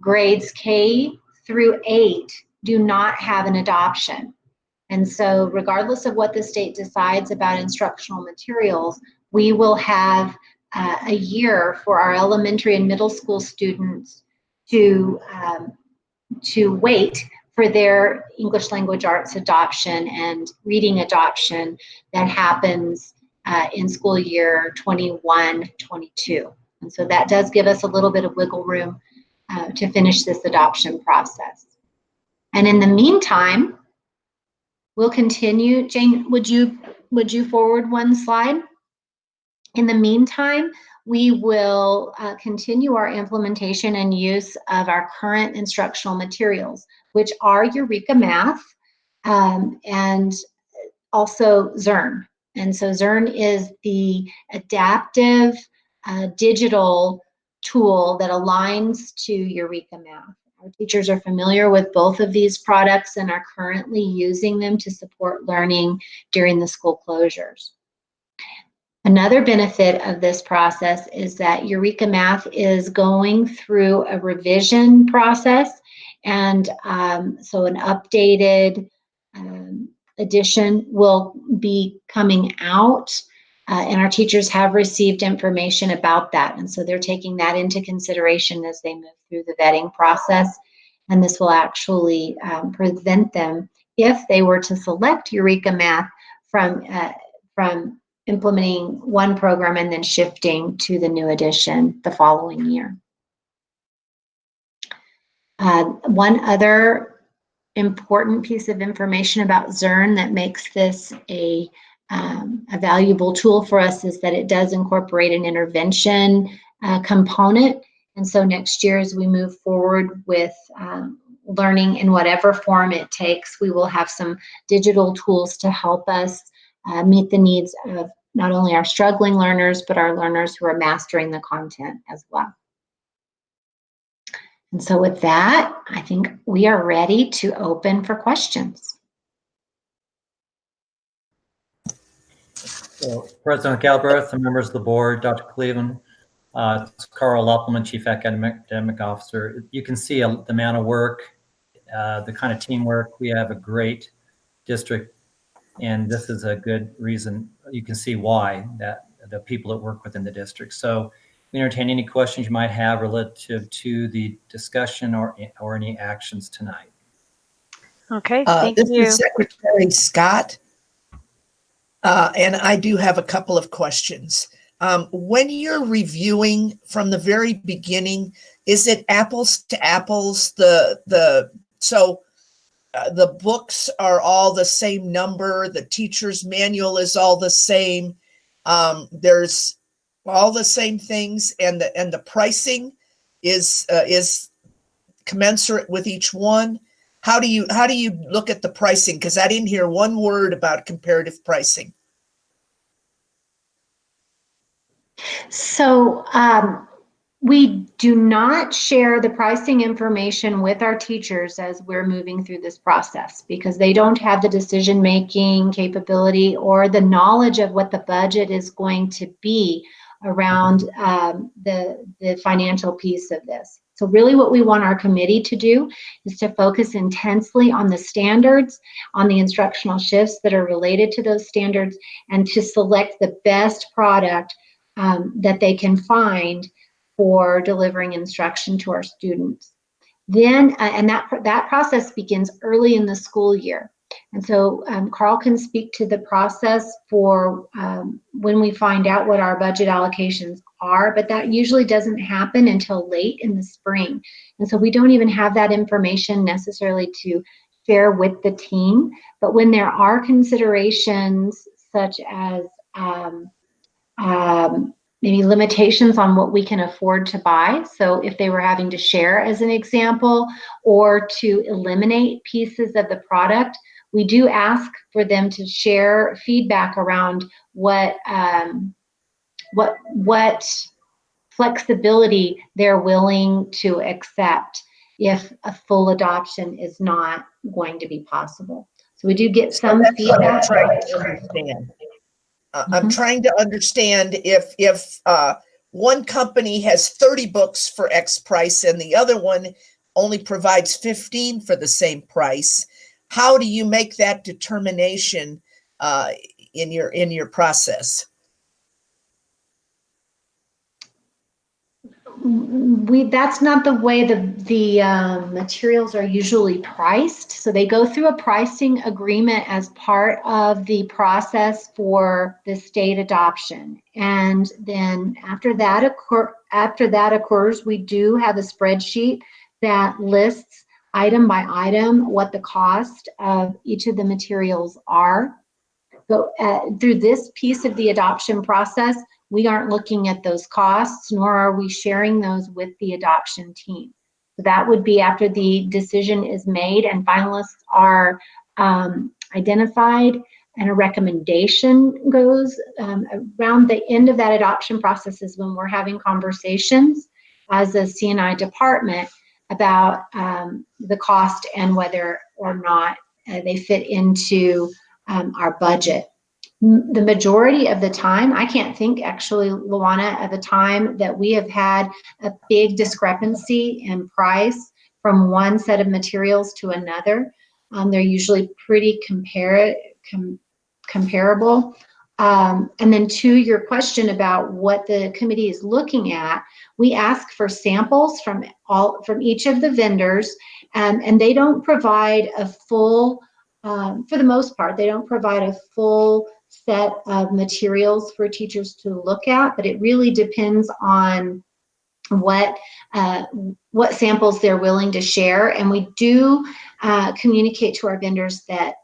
grades K through 8 do not have an adoption. And so regardless of what the state decides about instructional materials, we will have a year for our elementary and middle school students to wait for their English language arts adoption and reading adoption that happens in school year 21-22. And so that does give us a little bit of wiggle room to finish this adoption process. And in the meantime, we'll continue. Jane, would you forward one slide? In the meantime, we will continue our implementation and use of our current instructional materials, which are Eureka Math and also Zearn. And so Zearn is the adaptive digital tool that aligns to Eureka Math. Our teachers are familiar with both of these products and are currently using them to support learning during the school closures. Another benefit of this process is that Eureka Math is going through a revision process, and so an updated edition will be coming out, and our teachers have received information about that, and so they're taking that into consideration as they move through the vetting process, and this will actually prevent them, if they were to select Eureka Math, from implementing one program and then shifting to the new edition the following year. One other important piece of information about Zearn that makes this a valuable tool for us is that it does incorporate an intervention component. And so next year, as we move forward with learning in whatever form it takes, we will have some digital tools to help us meet the needs of not only our struggling learners, but our learners who are mastering the content as well. And so with that, I think we are ready to open for questions. So, President Galbraith, the members of the board, Dr. Cleveland, Carl Loppelman, Chief Academic Officer, you can see the amount of work, the kind of teamwork. We have a great district, and this is a good reason. You can see why that the people that work within the district. So we entertain any questions you might have relative to the discussion or any actions tonight. Okay, thank you. This is Secretary Scott, and I do have a couple of questions. When you're reviewing from the very beginning, is it apples to apples? The books are all the same number. The teacher's manual is all the same. There's all the same things, and the pricing is commensurate with each one. How do you look at the pricing? Because I didn't hear one word about comparative pricing. So we do not share the pricing information with our teachers as we're moving through this process, because they don't have the decision-making capability or the knowledge of what the budget is going to be around the financial piece of this. So really what we want our committee to do is to focus intensely on the standards, on the instructional shifts that are related to those standards, and to select the best product that they can find for delivering instruction to our students. Then, and that process begins early in the school year. And so Carl can speak to the process for when we find out what our budget allocations are, but that usually doesn't happen until late in the spring. And so we don't even have that information necessarily to share with the team. But when there are considerations such as maybe limitations on what we can afford to buy. So if they were having to share as an example, or to eliminate pieces of the product, we do ask for them to share feedback around what flexibility they're willing to accept if a full adoption is not going to be possible. So we do get some feedback. I'm trying to understand if one company has 30 books for X price and the other one only provides 15 for the same price. How do you make that determination in your process? That's not the way the materials are usually priced. So they go through a pricing agreement as part of the process for the state adoption. And then after that occurs, we do have a spreadsheet that lists item by item what the cost of each of the materials are. So through this piece of the adoption process, we aren't looking at those costs, nor are we sharing those with the adoption team. So that would be after the decision is made and finalists are identified and a recommendation goes. Around the end of that adoption process is when we're having conversations as a C&I department about the cost and whether or not they fit into our budget. The majority of the time, I can't think actually, Luana, of a time that we have had a big discrepancy in price from one set of materials to another. They're usually pretty comparable. And then to your question about what the committee is looking at, we ask for samples from each of the vendors, and they don't provide a full, for the most part, they don't provide a full set of materials for teachers to look at, but it really depends on what samples they're willing to share. And we do communicate to our vendors that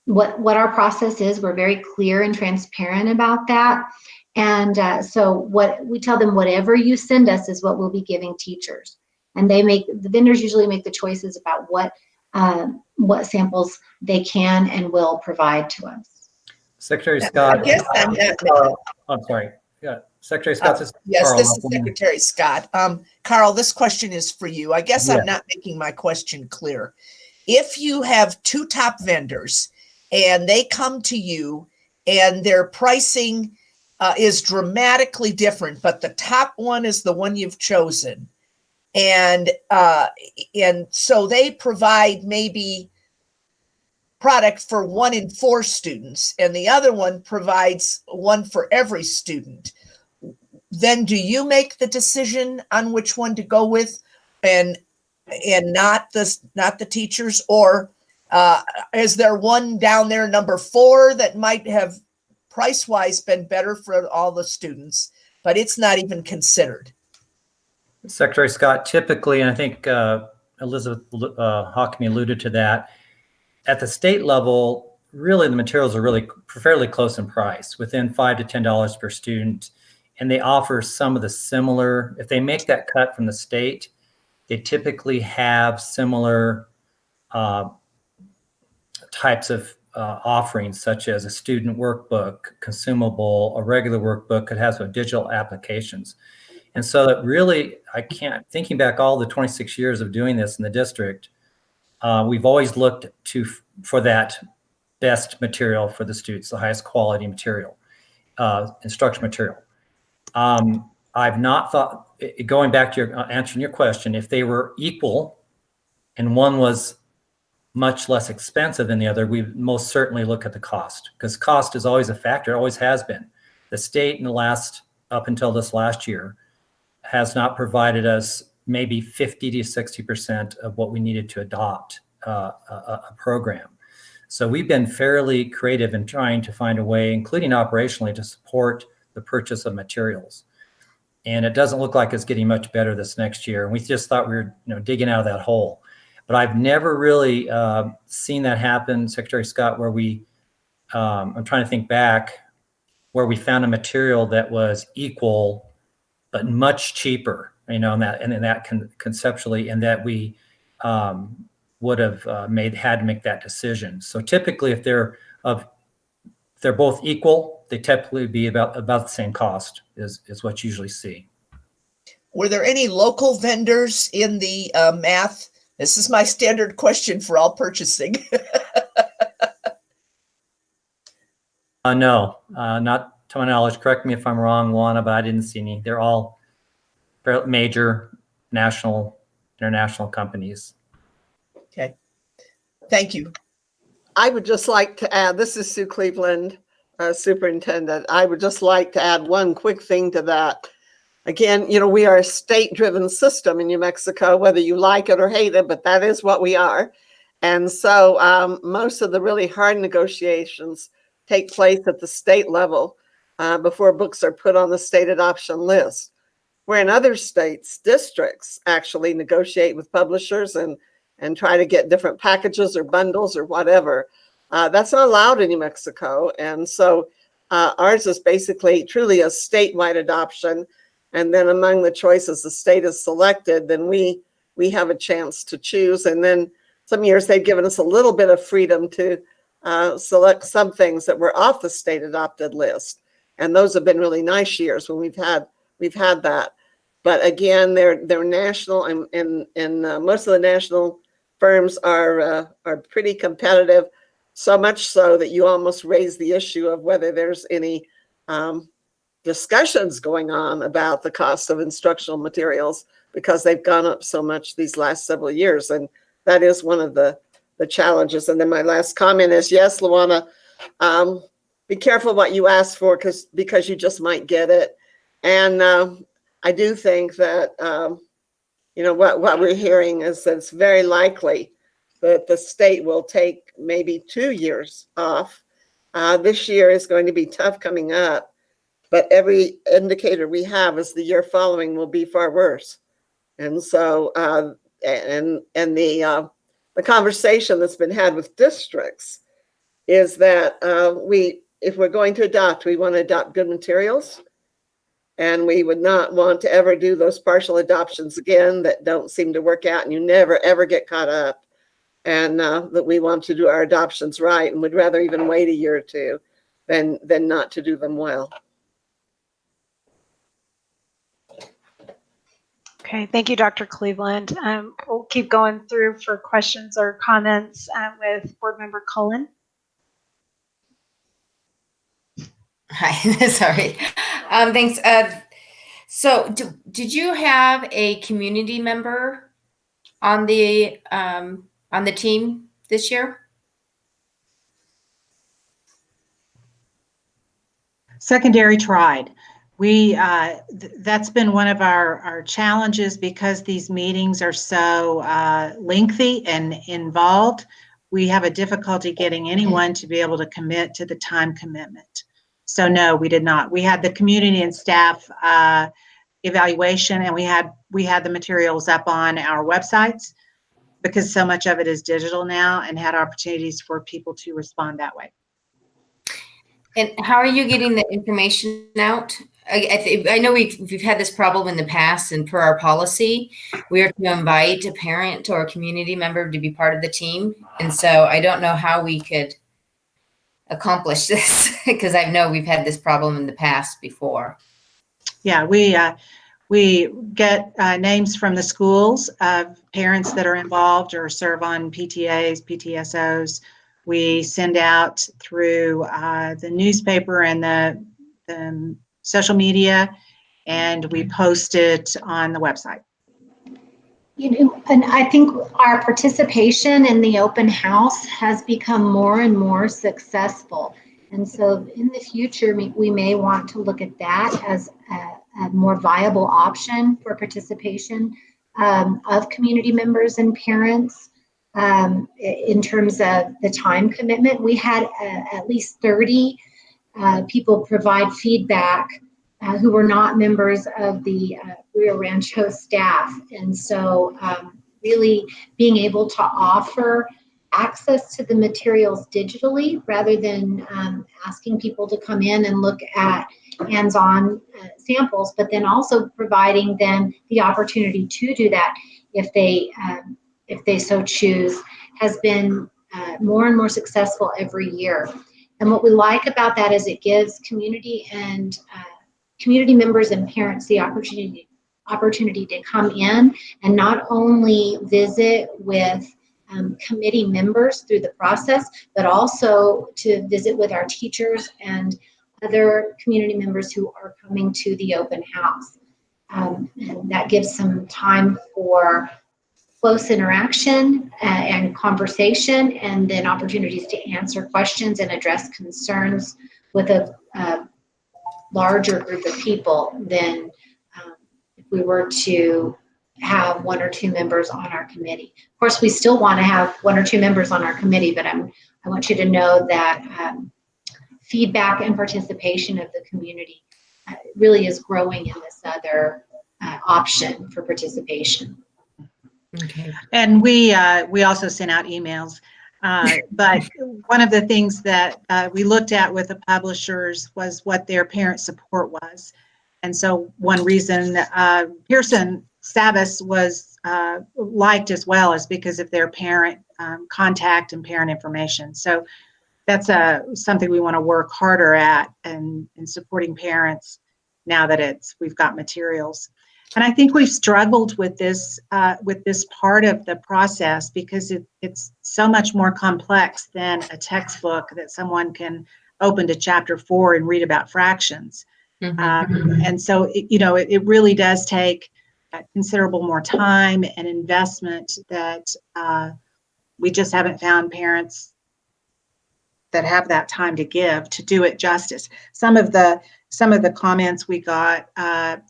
what our process is. We're very clear and transparent about that. And so what we tell them, whatever you send us is what we'll be giving teachers. And the vendors usually make the choices about what samples they can and will provide to us. Secretary Scott. I guess I'm sorry. Yeah, Secretary Scott. Yes, Carl, this is Secretary Scott. Carl, this question is for you. I guess I'm not making my question clear. If you have two top vendors and they come to you and their pricing is dramatically different, but the top one is the one you've chosen, and so they provide maybe product for 1 in 4 students, and the other one provides one for every student, then do you make the decision on which one to go with, and not the teachers, or is there one down there, number 4, that might have price-wise been better for all the students, but it's not even considered? Secretary Scott, typically, and I think Elizabeth Hockney alluded to that, at the state level, really the materials are really fairly close in price, within $5 to $10 per student. And they offer some of the similar, if they make that cut from the state, they typically have similar types of offerings, such as a student workbook, consumable, a regular workbook. It has some digital applications. And so that really, thinking back all the 26 years of doing this in the district, we've always looked for that best material for the students, the highest quality material, instruction material. I've not thought, going back to your answering your question, if they were equal and one was much less expensive than the other, we most certainly look at the cost, because cost is always a factor, it always has been. The state up until this last year, has not provided us maybe 50 to 60% of what we needed to adopt a program. So we've been fairly creative in trying to find a way, including operationally, to support the purchase of materials. And it doesn't look like it's getting much better this next year. And we just thought we were digging out of that hole. But I've never really seen that happen, Secretary Scott, where I'm trying to think back, where we found a material that was equal, but much cheaper, and that conceptually, and that we would have had to make that decision. So typically, if they're both equal, they typically be about the same cost is what you usually see. Were there any local vendors in the math? This is my standard question for all purchasing. No, not to my knowledge. Correct me if I'm wrong, Luana, but I didn't see any. They're all major national, international companies. Okay, thank you. I would just like to add, this is Sue Cleveland, Superintendent. I would just like to add one quick thing to that. Again, we are a state-driven system in New Mexico, whether you like it or hate it, but that is what we are. And so most of the really hard negotiations take place at the state level before books are put on the state adoption list. Where in other states, districts actually negotiate with publishers and try to get different packages or bundles or whatever. That's not allowed in New Mexico. And so ours is basically truly a statewide adoption. And then among the choices the state has selected, then we have a chance to choose. And then some years they've given us a little bit of freedom to select some things that were off the state adopted list. And those have been really nice years when we've had that. But again, they're national, and most of the national firms are pretty competitive, so much so that you almost raise the issue of whether there's any discussions going on about the cost of instructional materials, because they've gone up so much these last several years. And that is one of the challenges. And then my last comment is, yes, Luana, be careful what you ask for, because you just might get it. And I do think that, what we're hearing is that it's very likely that the state will take maybe 2 years off. This year is going to be tough coming up, but every indicator we have is the year following will be far worse. And so, the conversation that's been had with districts is that if we're going to adopt, we want to adopt good materials. And we would not want to ever do those partial adoptions again that don't seem to work out and you never, ever get caught up. And that we want to do our adoptions right, and would rather even wait a year or two than not to do them well. Okay, thank you, Dr. Cleveland. We'll keep going through for questions or comments with Board Member Cullen. Hi, sorry. Thanks. So did you have a community member on the team this year? Secondary tried. That's been one of our challenges, because these meetings are so lengthy and involved. We have a difficulty getting anyone to be able to commit to the time commitment. So no, we did not. We had the community and staff evaluation, and we had the materials up on our websites, because so much of it is digital now, and had opportunities for people to respond that way. And how are you getting the information out? I know we've had this problem in the past, and per our policy, we are to invite a parent or a community member to be part of the team. And so I don't know how we could accomplish this, because I know we've had this problem in the past before. Yeah, we get names from the schools of parents that are involved or serve on PTAs, PTSOs. We send out through the newspaper and the social media, and we post it on the website. You know, and I think our participation in the open house has become more and more successful. And so in the future, we may want to look at that as a more viable option for participation of community members and parents. In terms of the time commitment, we had at least 30 people provide feedback who were not members of the Rancho staff. And so really being able to offer access to the materials digitally rather than asking people to come in and look at hands-on samples, but then also providing them the opportunity to do that if they so choose, has been more and more successful every year. And what we like about that is it gives community and community members and parents the opportunity to come in and not only visit with committee members through the process, but also to visit with our teachers and other community members who are coming to the open house. And that gives some time for close interaction and conversation, and then opportunities to answer questions and address concerns with a larger group of people than if we were to have one or two members on our committee. Of course, we still want to have one or two members on our committee, but I want you to know that feedback and participation of the community really is growing in this other option for participation. Okay. And we also sent out emails. But one of the things that we looked at with the publishers was what their parent support was. And so one reason Pearson Savas was liked as well is because of their parent contact and parent information. So that's something we want to work harder at in supporting parents now that we've got materials. And I think we've struggled with this part of the process because it's so much more complex than a textbook that someone can open to chapter 4 and read about fractions. Mm-hmm. And so, it really does take considerable more time and investment that we just haven't found parents that have that time to give to do it justice. Some of the comments we got at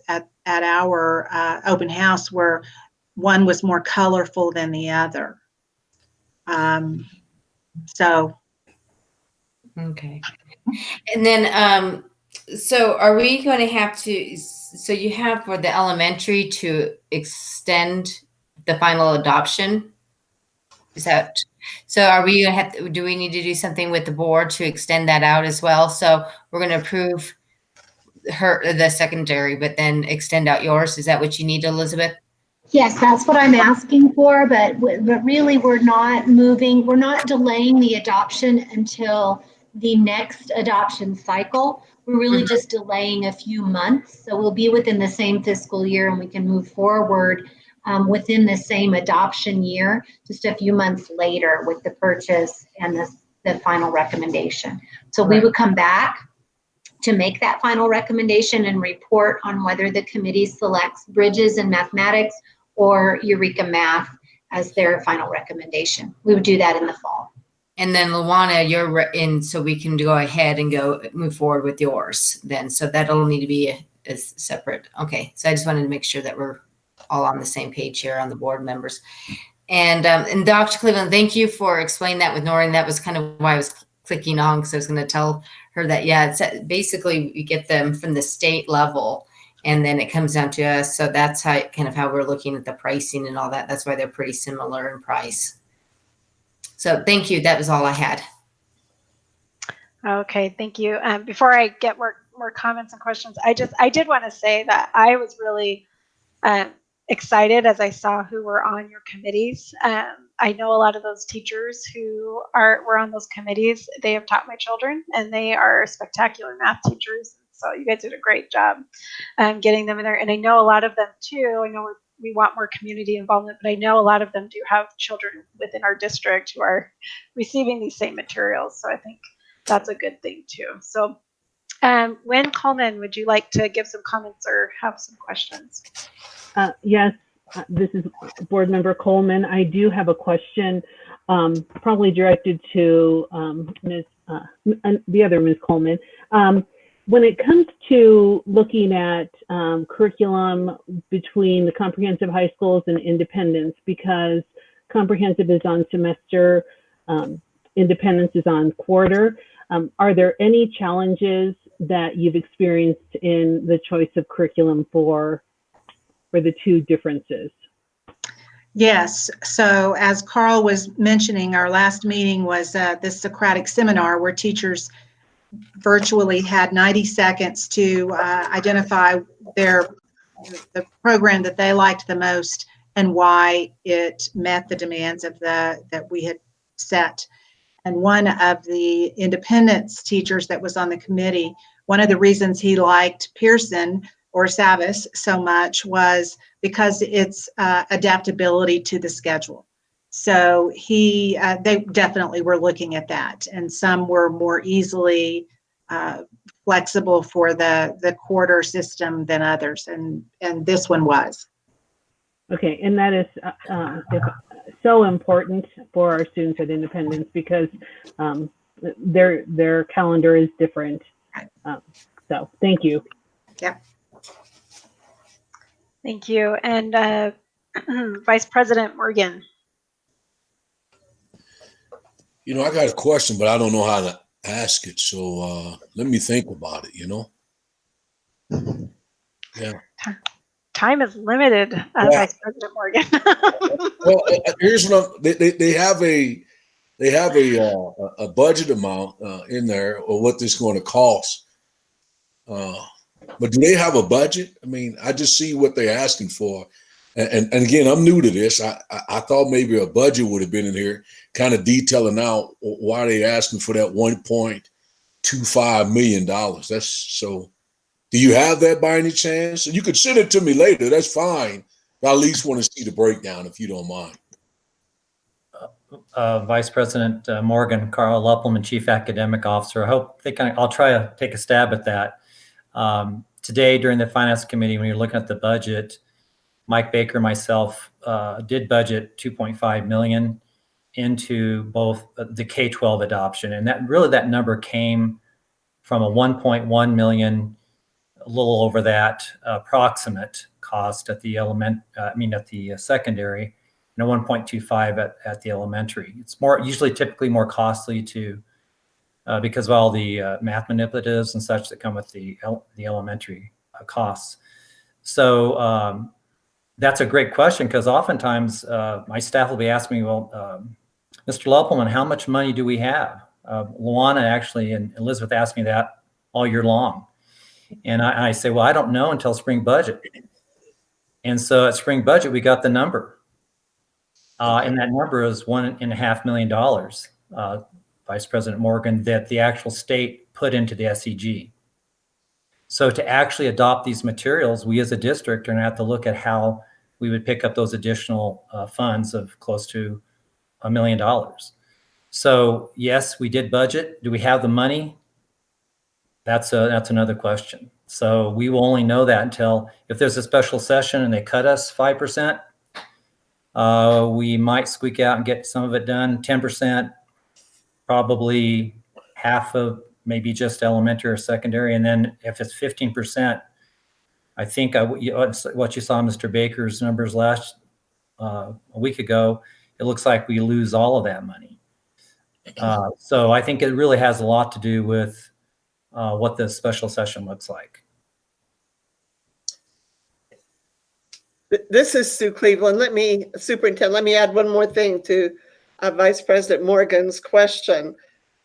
our open house were one was more colorful than the other. Okay. And then, so are we going to have to, so you have for the elementary to extend the final adoption? Is that, so are we going to have to, do we need to do something with the board to extend that out as well? So we're going to approve the secondary, but then extend out yours. Is that what you need, Elizabeth? Yes, that's what I'm asking for, but really we're not delaying the adoption until the next adoption cycle. We're really just delaying a few months. So we'll be within the same fiscal year and we can move forward within the same adoption year, just a few months later with the purchase and the final recommendation. So we would come back to make that final recommendation and report on whether the committee selects Bridges and Mathematics or Eureka Math as their final recommendation. We would do that in the fall. And then Luana, you're in, so we can go ahead and move forward with yours then. So that'll need to be a separate. Okay. So I just wanted to make sure that we're all on the same page here on the board members. And Dr. Cleveland, thank you for explaining that with Noreen. That was kind of why I was clicking on, because I was going to tell her that, yeah, it's basically we get them from the state level and then it comes down to us. So that's how we're looking at the pricing and all that. That's why they're pretty similar in price. So thank you. That was all I had. Okay, thank you. Before I get more comments and questions, I did want to say that I was really excited as I saw who were on your committees. I know a lot of those teachers who were on those committees. They have taught my children, and they are spectacular math teachers. So you guys did a great job getting them in there. And I know a lot of them too. I know we want more community involvement, but I know a lot of them do have children within our district who are receiving these same materials. So I think that's a good thing too. So Wynn Coleman, would you like to give some comments or have some questions? Yes, this is Board Member Coleman. I do have a question, probably directed to the other Ms. Coleman. When it comes to looking at curriculum between the comprehensive high schools and independence, because comprehensive is on semester, independence is on quarter, are there any challenges that you've experienced in the choice of curriculum for the two differences? Yes. So as Carl was mentioning, our last meeting was this Socratic Seminar where teachers virtually had 90 seconds to identify the program that they liked the most and why it met the demands of that we had set. And one of the independence teachers that was on the committee, one of the reasons he liked Pearson or Savas so much was because it's adaptability to the schedule. So they definitely were looking at that, and some were more easily flexible for the quarter system than others, and this one was. Okay, and that is so important for our students at Independence because their calendar is different. So thank you. Yeah. Thank you. And Vice President Morgan. I got a question, but I don't know how to ask it. So let me think about it, Yeah. Time is limited, Vice President Morgan. Well, here's what they have a budget amount in there or what this is going to cost. But do they have a budget? I mean, I just see what they're asking for. And again, I'm new to this. I thought maybe a budget would have been in here, kind of detailing out why they asking for that $1.25 million. That's so. Do you have that by any chance? You could send it to me later. That's fine. But I at least want to see the breakdown, if you don't mind. Vice President Morgan, Carl Luppelman, Chief Academic Officer. I'll try to take a stab at that. Today, during the Finance Committee, when you're looking at the budget, Mike Baker and myself did budget $2.5 million into both the K-12 adoption, and that number came from a $1.1 million, a little over that approximate cost at the secondary, and a 1.25 at the elementary. It's typically more costly because of all the math manipulatives and such that come with the elementary costs. So that's a great question, because oftentimes my staff will be asking me, well, Mr. Luppelman, how much money do we have? Luana actually and Elizabeth asked me that all year long. And I say, well, I don't know until spring budget. And so at spring budget, we got the number. And that number is $1.5 million, Vice President Morgan, that the actual state put into the SEG. So to actually adopt these materials, we as a district are going to have to look at how we would pick up those additional funds of close to $1 million. So yes, we did budget. Do we have the money? That's another question. So we will only know that until if there's a special session and they cut us 5%, we might squeak out and get some of it done. 10%, probably half of maybe just elementary or secondary. And then if it's 15%, I think what you saw Mr. Baker's numbers a week ago, it looks like we lose all of that money. So I think it really has a lot to do with what the special session looks like. This is Sue Cleveland. Superintendent, let me add one more thing to Vice President Morgan's question.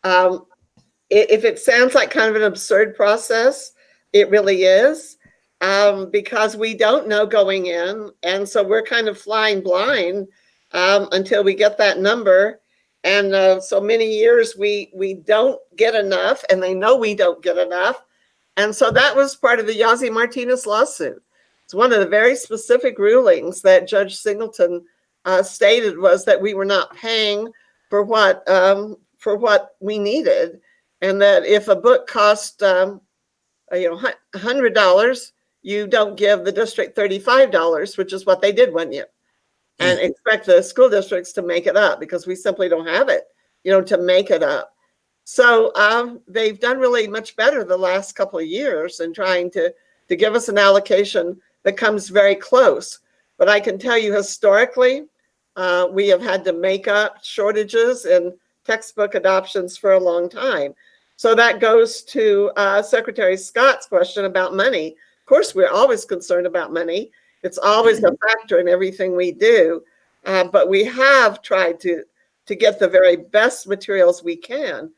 If it sounds like kind of an absurd process, it really is, because we don't know going in. And so we're kind of flying blind until we get that number. And so many years we don't get enough, and they know we don't get enough. And so that was part of the Yazzie Martinez lawsuit. It's one of the very specific rulings that Judge Singleton stated was that we were not paying for what we needed, and that if a book cost $100, you don't give the district $35, which is what they did one year, and expect the school districts to make it up, because we simply don't have it, to make it up. So they've done really much better the last couple of years in trying to give us an allocation that comes very close. But I can tell you historically, we have had to make up shortages in textbook adoptions for a long time. So that goes to Secretary Scott's question about money. Of course, we're always concerned about money. It's always a factor in everything we do. But we have tried to get the very best materials we can.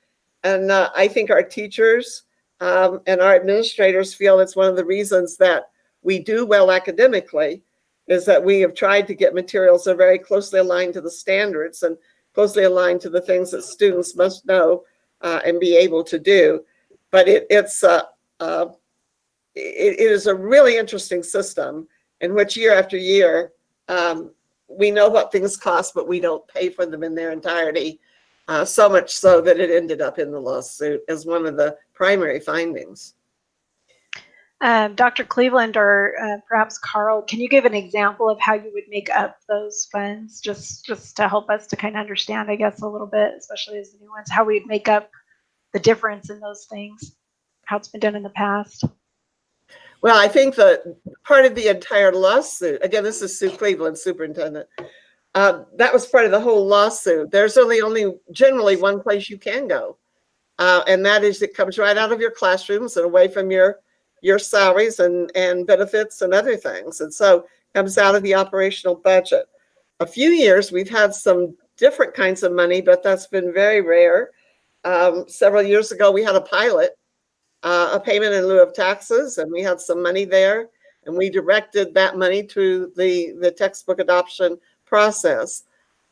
And I think our teachers and our administrators feel it's one of the reasons that we do well academically, is that we have tried to get materials that are very closely aligned to the standards and closely aligned to the things that students must know and be able to do. But it is a really interesting system in which year after year, we know what things cost, but we don't pay for them in their entirety. So much so that it ended up in the lawsuit as one of the primary findings. Dr. Cleveland, or perhaps Carl, can you give an example of how you would make up those funds, just to help us to kind of understand, I guess, a little bit, especially as the new ones, how we'd make up the difference in those things, how it's been done in the past? Well, I think that part of the entire lawsuit, again, this is Sue Cleveland, Superintendent, that was part of the whole lawsuit. There's only generally one place you can go, and that is it comes right out of your classrooms and away from your salaries and benefits and other things. And so it comes out of the operational budget. A few years we've had some different kinds of money, but that's been very rare. Several years ago, we had a pilot, a payment in lieu of taxes, and we had some money there, and we directed that money to the textbook adoption process.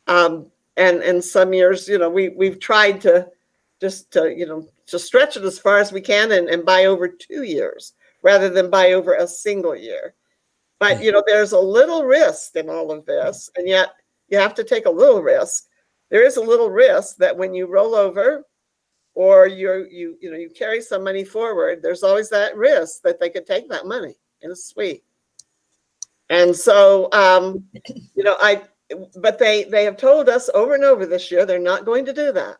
And some years, we've tried to stretch it as far as we can and buy over 2 years rather than buy over a single year. But, there's a little risk in all of this, and yet you have to take a little risk. There is a little risk that when you roll over or you carry some money forward, there's always that risk that they could take that money in a sweep. And so, but they have told us over and over this year they're not going to do that.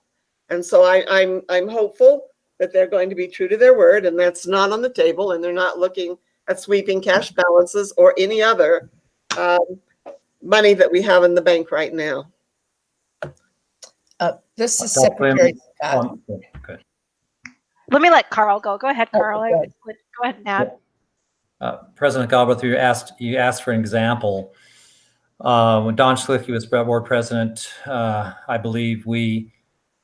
And so I'm hopeful that they're going to be true to their word, and that's not on the table, and they're not looking at sweeping cash balances or any other money that we have in the bank right now. This is Secretary Scott. Good. Let me let Carl go. Go ahead, Carl. go ahead. Go ahead, Nat. President Galbraith, you asked for an example. When Don Schlicky was board president, I believe we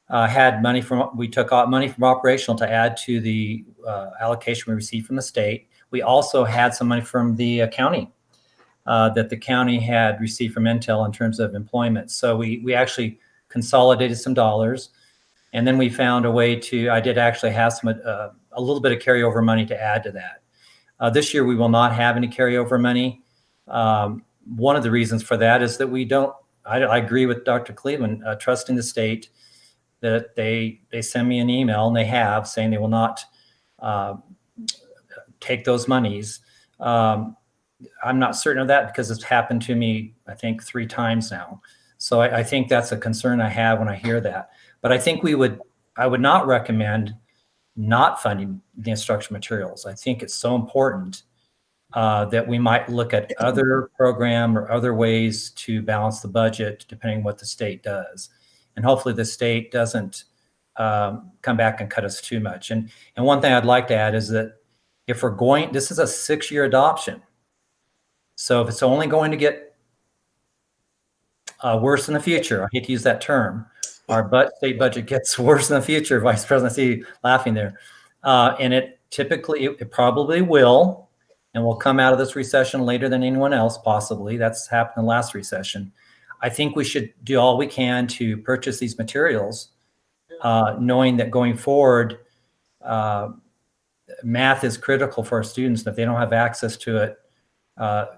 had money we took money from operational to add to the allocation we received from the state. We also had some money from the county that the county had received from Intel in terms of employment. So we actually consolidated some dollars, and then we found a way I did actually have some a little bit of carryover money to add to that. This year we will not have any carryover money. One of the reasons for that is that we don't. I agree with Dr. Cleveland, trusting the state that they send me an email, and they have, saying they will not take those monies. I'm not certain of that because it's happened to me, I think, 3 times now. So I think that's a concern I have when I hear that. But I think I would not recommend not funding the instructional materials. I think it's so important that we might look at other program or other ways to balance the budget, depending on what the state does. And hopefully the state doesn't come back and cut us too much. And one thing I'd like to add is that if this is a 6-year adoption. So if it's only going to get worse in the future, I hate to use that term, our state budget gets worse in the future, Vice President, I see you laughing there. And it probably will, and we'll come out of this recession later than anyone else, possibly. That's happened in the last recession. I think we should do all we can to purchase these materials, knowing that going forward, math is critical for our students. And if they don't have access to it,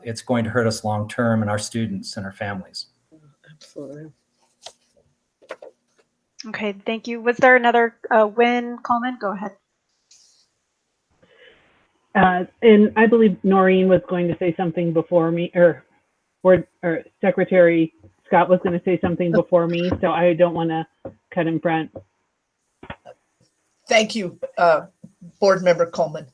it's going to hurt us long term and our students and our families. Absolutely. Okay, thank you. Was there another Wynn Coleman? Go ahead. And I believe Noreen was going to say something before me, or Secretary Scott was going to say something before me, so I don't want to cut in front. Thank you, Board Member Coleman.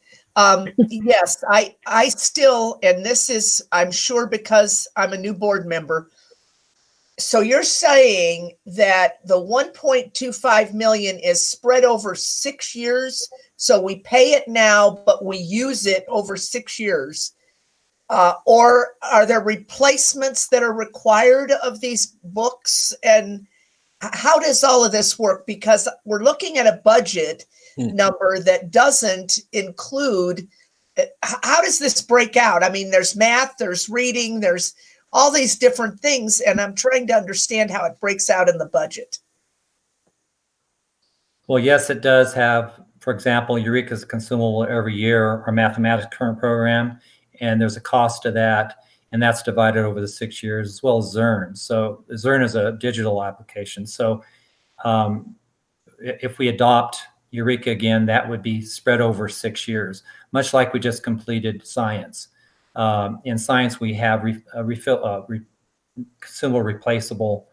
Yes, I still, and this is, I'm sure because I'm a new board member. So you're saying that the 1.25 million is spread over 6 years. So we pay it now, but we use it over 6 years. Or are there replacements that are required of these books? And how does all of this work? Because we're looking at a budget number that doesn't include, how does this break out? I mean, there's math, there's reading, there's all these different things, and I'm trying to understand how it breaks out in the budget. Well, yes, it does have, for example, Eureka's consumable every year, our mathematics current program, and there's a cost to that, and that's divided over the 6 years, as well as Zern. So Zern is a digital application. So if we adopt Eureka again, that would be spread over 6 years, much like we just completed science. In science, we have consumable, replaceable,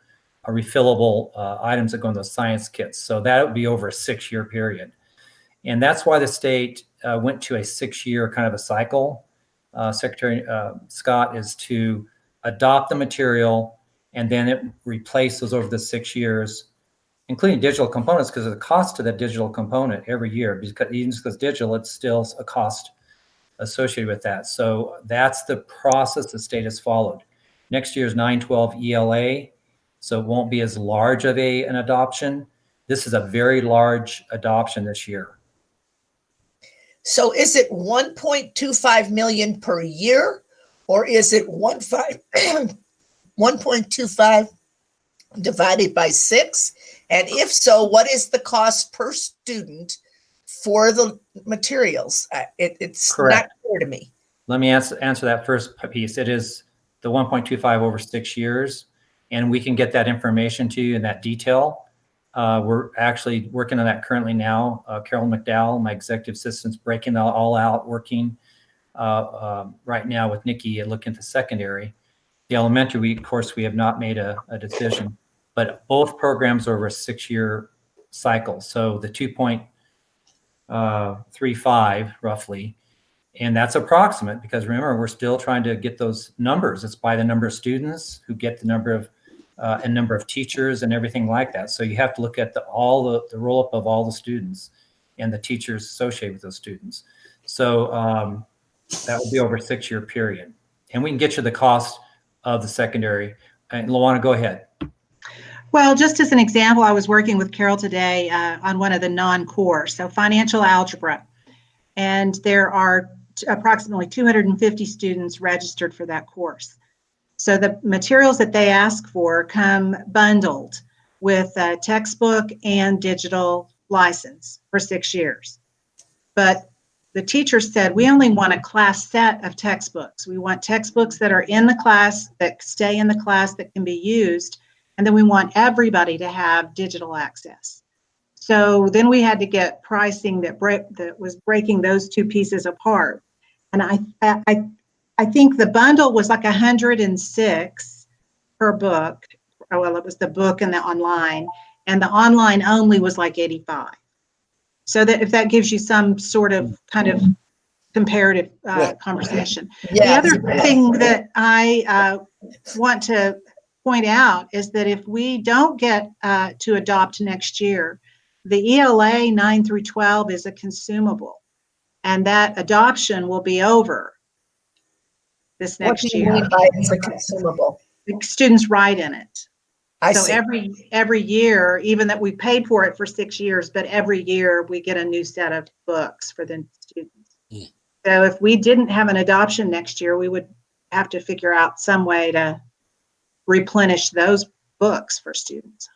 refillable items that go in those science kits. So that would be over a 6 year period. And that's why the state went to a 6-year kind of a cycle. Secretary Scott is to adopt the material and then it replaces over the 6 years, including digital components, because of the cost to that digital component every year. Because even because digital, it's still a cost associated with that. So that's the process the state has followed. Next year's 912 ELA, so it won't be as large of an adoption. This is a very large adoption this year. So is it 1.25 million per year, or is it 1.25 divided by 6? And if so, what is the cost per student for the materials? It's Correct. Not clear to me. Let me answer that first piece. It is the 1.25 over 6 years, and we can get that information to you in that detail. We're actually working on that currently now. Carol McDowell, my executive assistant's breaking that all out, working right now with Nikki looking at the secondary. The elementary, of course, we have not made a decision, but both programs are over a 6 year cycle. So the 2.35 roughly, and that's approximate because remember, we're still trying to get those numbers. It's by the number of students who get the number of and number of teachers and everything like that. So you have to look at the roll up of all the students and the teachers associated with those students. So that will be over a 6 year period. And we can get you the cost of the secondary. And Luana, go ahead. Well, just as an example, I was working with Carol today on one of the non-core, so financial algebra. And there are approximately 250 students registered for that course. So the materials that they ask for come bundled with a textbook and digital license for 6 years. But the teacher said, we only want a class set of textbooks. We want textbooks that are in the class, that stay in the class, that can be used. And then we want everybody to have digital access. So then we had to get pricing that was breaking those two pieces apart. And I think the bundle was like 106 per book. Well, it was the book and the online, and the online only was like 85. So that if that gives you some sort of kind of comparative conversation. Yeah. The other thing that I want to point out is that if we don't get to adopt next year, the ELA 9 through 12 is a consumable, and that adoption will be over this next year. What do you mean by it's a consumable? The students write in it. I So see. every year, even that we paid for it for 6 years, but every year we get a new set of books for the students. Mm. So if we didn't have an adoption next year, we would have to figure out some way to replenish those books for students.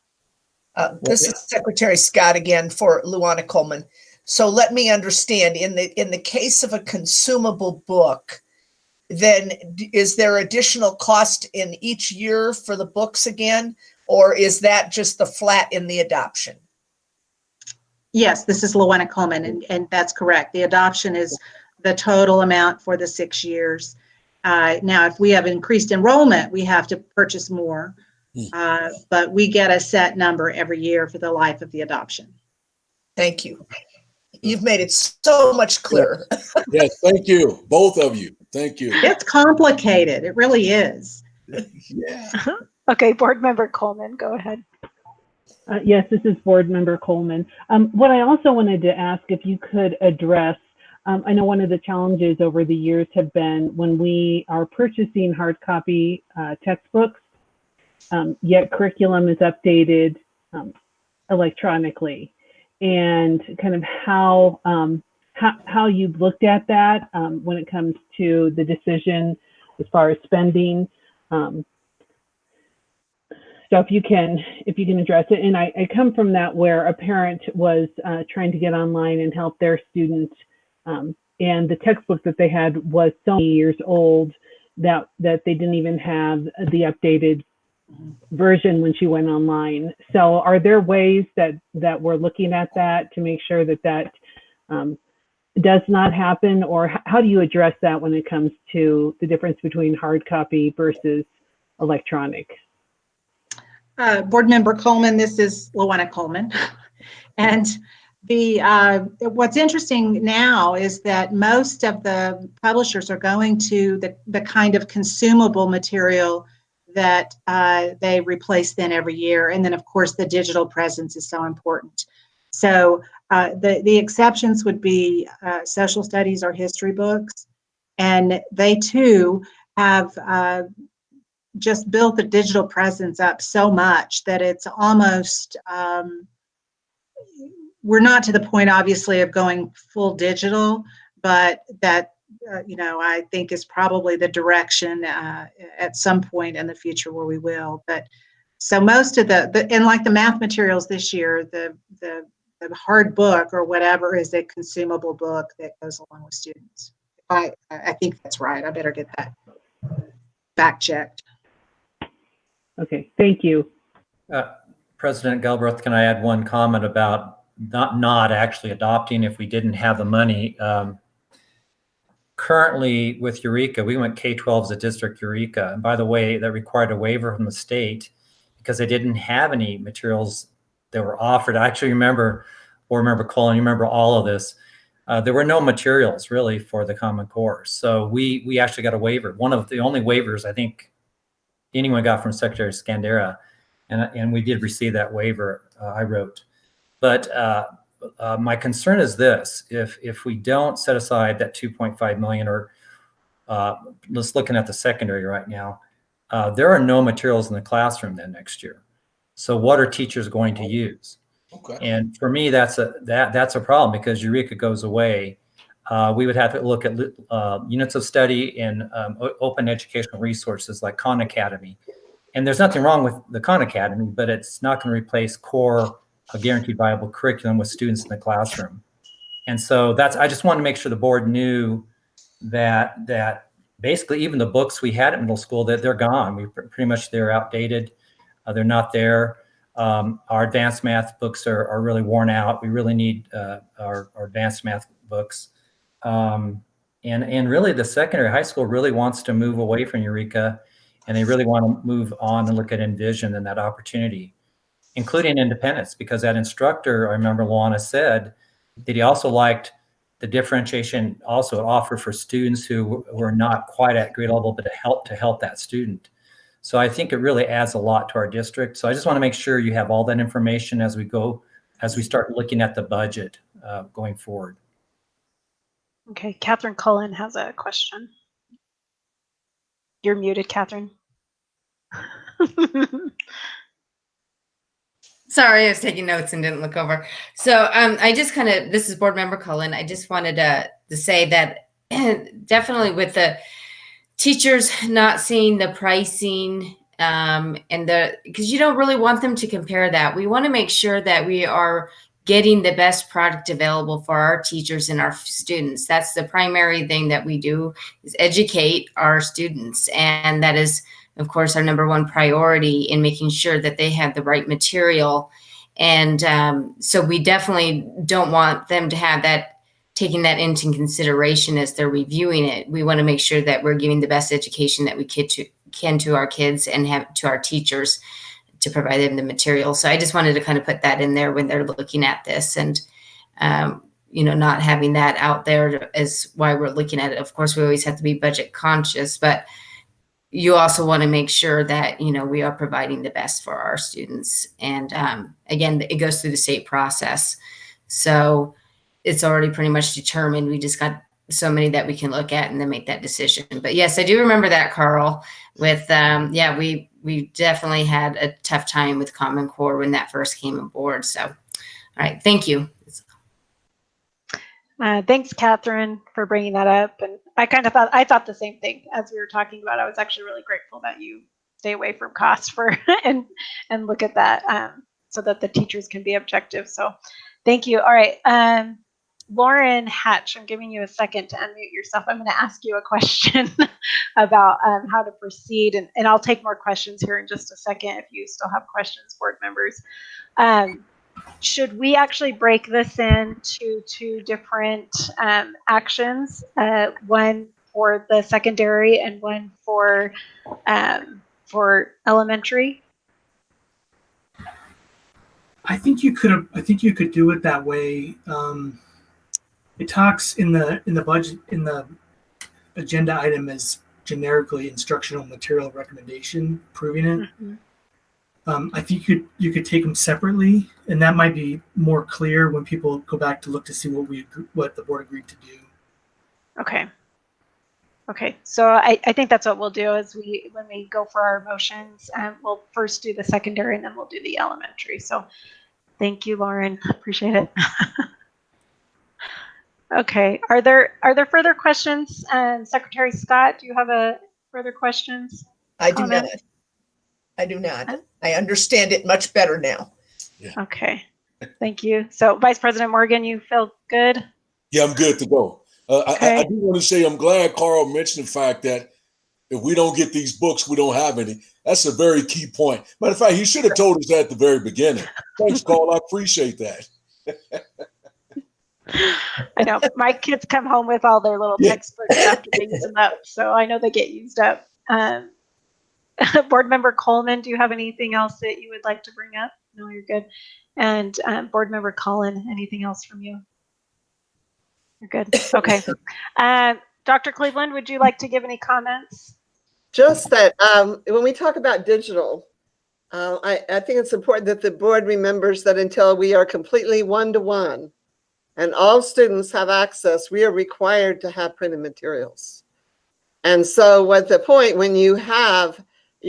This is Secretary Scott again for Luana Coleman. So let me understand, in the case of a consumable book, then is there additional cost in each year for the books again, or is that just the flat in the adoption? Yes, this is Luana Coleman, and that's correct. The adoption is the total amount for the 6 years. Now, if we have increased enrollment, we have to purchase more, but we get a set number every year for the life of the adoption. Thank you. You've made it so much clearer. Yes, thank you, both of you. Thank you. It's complicated. It really is. Yeah. Okay, Board Member Coleman, go ahead. Yes, this is Board Member Coleman. What I also wanted to ask if you could address, I know one of the challenges over the years have been when we are purchasing hard copy textbooks, yet curriculum is updated electronically, and kind of how you've looked at that when it comes to the decision as far as spending. So if you can address it. And I come from that where a parent was trying to get online and help their student, and the textbook that they had was so many years old that they didn't even have the updated version when she went online. So are there ways that we're looking at that to make sure that does not happen, or how do you address that when it comes to the difference between hard copy versus electronic? Board Member Coleman, this is Luana Coleman. And what's interesting now is that most of the publishers are going to the kind of consumable material that they replace then every year. And then, of course, the digital presence is so important. So the exceptions would be social studies or history books. And they, too, have just built the digital presence up so much that it's almost, we're not to the point, obviously, of going full digital, but that, I think is probably the direction at some point in the future where we will. But so most of and like the math materials this year, the hard book or whatever is a consumable book that goes along with students. I think that's right. I better get that fact checked. Okay, thank you. President Galbraith, can I add one comment about not actually adopting if we didn't have the money? Currently with Eureka, we went K-12 as a district Eureka. And by the way, that required a waiver from the state because they didn't have any materials that were offered. I actually remember, or remember Colin, you remember all of this. There were no materials really for the Common Core. So we actually got a waiver. One of the only waivers I think anyone got from Secretary Scandera, and we did receive that waiver I wrote. But my concern is this: if we don't set aside that 2.5 million, or let's looking at the secondary right now, there are no materials in the classroom then next year. So what are teachers going to use? Okay. And for me, that's a problem because Eureka goes away. We would have to look at units of study and open educational resources like Khan Academy. And there's nothing wrong with the Khan Academy, but it's not going to replace core guaranteed viable curriculum with students in the classroom. And so I just want to make sure the board knew that basically even the books we had at middle school, that they're gone. They're outdated. They're not there. Our advanced math books are really worn out. We really need our advanced math books. And really the secondary high school really wants to move away from Eureka, and they really want to move on and look at Envision and that opportunity, including independence, because that instructor, I remember Luana said that he also liked the differentiation also offered for students who were not quite at grade level, but to help that student. So I think it really adds a lot to our district. So I just want to make sure you have all that information as we start looking at the budget going forward. Okay, Catherine Cullen has a question. You're muted, Catherine. Sorry, I was taking notes and didn't look over. So I just this is Board Member Cullen. I just wanted to say that definitely with the teachers not seeing the pricing because you don't really want them to compare that. We want to make sure that we are getting the best product available for our teachers and our students. That's the primary thing that we do, is educate our students. And that is, of course, our number one priority in making sure that they have the right material. And so we definitely don't want them to have that taking that into consideration as they're reviewing it. We want to make sure that we're giving the best education that we can to our kids and have to our teachers to provide them the material. So I just wanted to kind of put that in there when they're looking at this, and not having that out there is why we're looking at it. Of course, we always have to be budget conscious, but you also want to make sure that, we are providing the best for our students. And again, it goes through the state process. So it's already pretty much determined. We just got so many that we can look at and then make that decision. But yes, I do remember that, Carl, with, we definitely had a tough time with Common Core when that first came aboard. So, all right. Thank you. Thanks, Catherine, for bringing that up. And I thought the same thing as we were talking about. I was actually really grateful that you stay away from costs and look at that so that the teachers can be objective. So thank you. All right. Lauren Hatch, I'm giving you a second to unmute yourself. I'm going to ask you a question about how to proceed. And I'll take more questions here in just a second if you still have questions, board members. Should we actually break this into two different actions, one for the secondary and one for elementary? I think you could do it that way. It talks in the budget, in the agenda item, as generically instructional material recommendation, approving it. Mm-hmm. I think you could take them separately, and that might be more clear when people go back to look to see what the board agreed to do. Okay. So I think that's what we'll do is when we go for our motions, we'll first do the secondary and then we'll do the elementary. So thank you, Lauren. Appreciate it. Okay. Are there further questions? Secretary Scott, do you have further questions? I do not. I understand it much better now. Yeah. Okay. Thank you. So Vice President Morgan, you feel good? Yeah, I'm good to go. Okay. I do want to say I'm glad Carl mentioned the fact that if we don't get these books, we don't have any. That's a very key point. Matter of fact, he should have told us that at the very beginning. Thanks, Carl. I appreciate that. I know. My kids come home with all their little textbooks after they use them up, so I know they get used up. Board Member Coleman, do you have anything else that you would like to bring up? No, you're good. And Board Member Cullen, anything else from you? You're good. Okay. Dr. Cleveland, would you like to give any comments? Just that when we talk about digital, I think it's important that the board remembers that until we are completely one-to-one and all students have access, we are required to have printed materials. And so at the point when you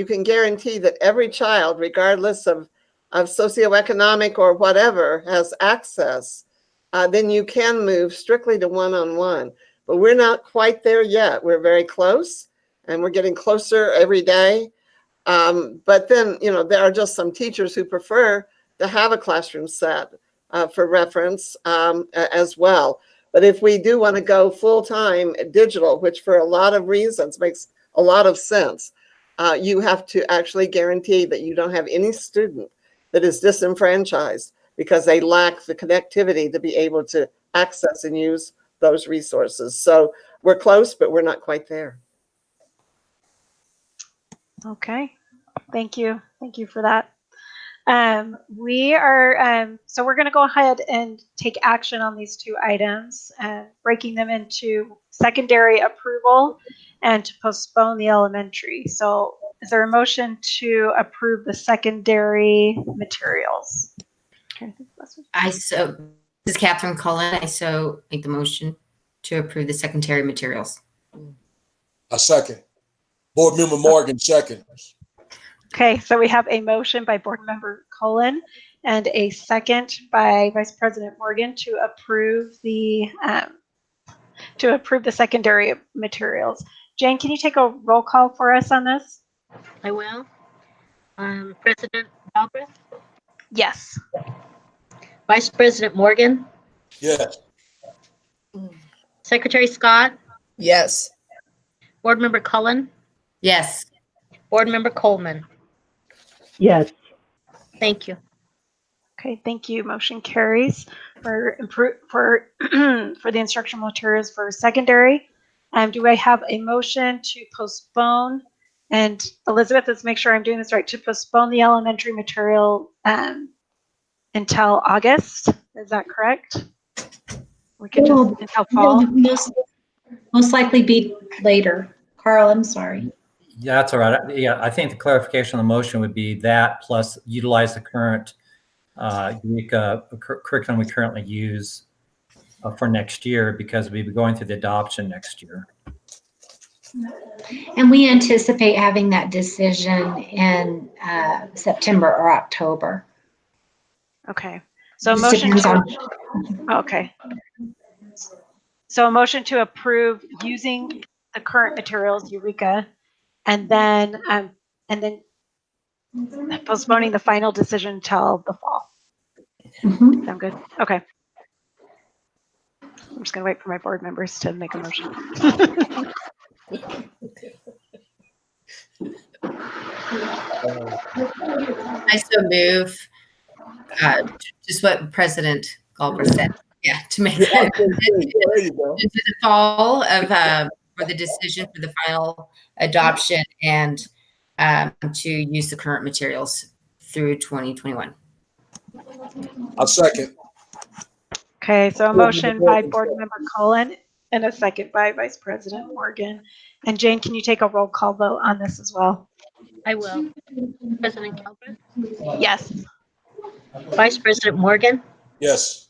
can guarantee that every child, regardless of socioeconomic or whatever, has access, then you can move strictly to one-on-one. But we're not quite there yet. We're very close, and we're getting closer every day. But then, there are just some teachers who prefer to have a classroom set for reference as well. But if we do want to go full-time digital, which for a lot of reasons makes a lot of sense, you have to actually guarantee that you don't have any student that is disenfranchised because they lack the connectivity to be able to access and use those resources. So we're close, but we're not quite there. Okay. Thank you. Thank you for that. So we're going to go ahead and take action on these two items, breaking them into secondary approval and to postpone the elementary. So is there a motion to approve the secondary materials? This is Catherine Cullen. I so make the motion to approve the secondary materials. A second. Board Member Morgan, second. Okay, so we have a motion by Board Member Cullen and a second by Vice President Morgan to approve the secondary materials. Jane, can you take a roll call for us on this? I will. President Galbraith? Yes. Vice President Morgan? Yes. Secretary Scott? Yes. Board Member Cullen? Yes. Board Member Coleman? Yes. Thank you. Okay, thank you. Motion carries for for for the instructional materials for secondary. Do I have a motion to postpone? And Elizabeth, let's make sure I'm doing this right. To postpone the elementary material until August. Is that correct? We could just until fall. Most likely be later. Carl, I'm sorry. Yeah, that's all right. Yeah, I think the clarification on the motion would be that plus utilize the current Eureka curriculum we currently use for next year, because we'll be going through the adoption next year. And we anticipate having that decision in September or October. Okay. So Just motion depends to, okay. So a motion to approve using the current materials, Eureka, and then postponing the final decision till the fall. Mhm. Sound good? Okay. I'm just gonna wait for my board members to make a motion. I so move just what President Galbraith said. Yeah, to make There you go. into the fall of for the decision for the final adoption and to use the current materials through 2021. I'll second. Okay, so a motion by Board Member Cullen and a second by Vice President Morgan. And Jane, can you take a roll call vote on this as well? I will. President Galbraith, Yes. Vice President Morgan, Yes.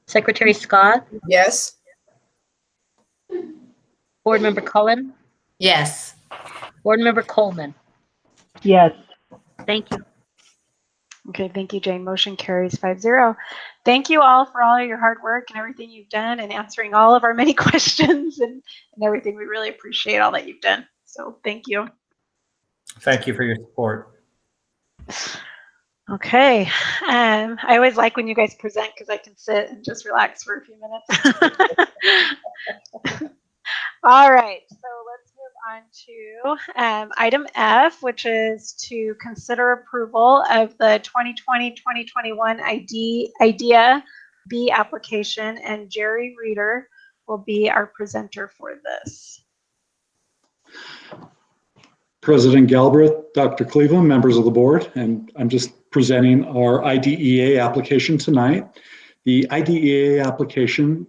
Secretary Scott, Yes. Board Member Cullen, Yes. Board Member Coleman. Yes. Thank you. Okay, thank you, Jane. Motion carries 5-0. Thank you all for all of your hard work and everything you've done and answering all of our many questions and everything. We really appreciate all that you've done. So thank you. Thank you for your support. Okay. I always like when you guys present because I can sit and just relax for a few minutes. All right. So let's move on to item F, which is to consider approval of the 2020-2021 Idea B application, and Jerry Reeder will be our presenter for this. President Galbraith, Dr. Cleveland, members of the board, and I'm just presenting our IDEA application tonight. The IDEA application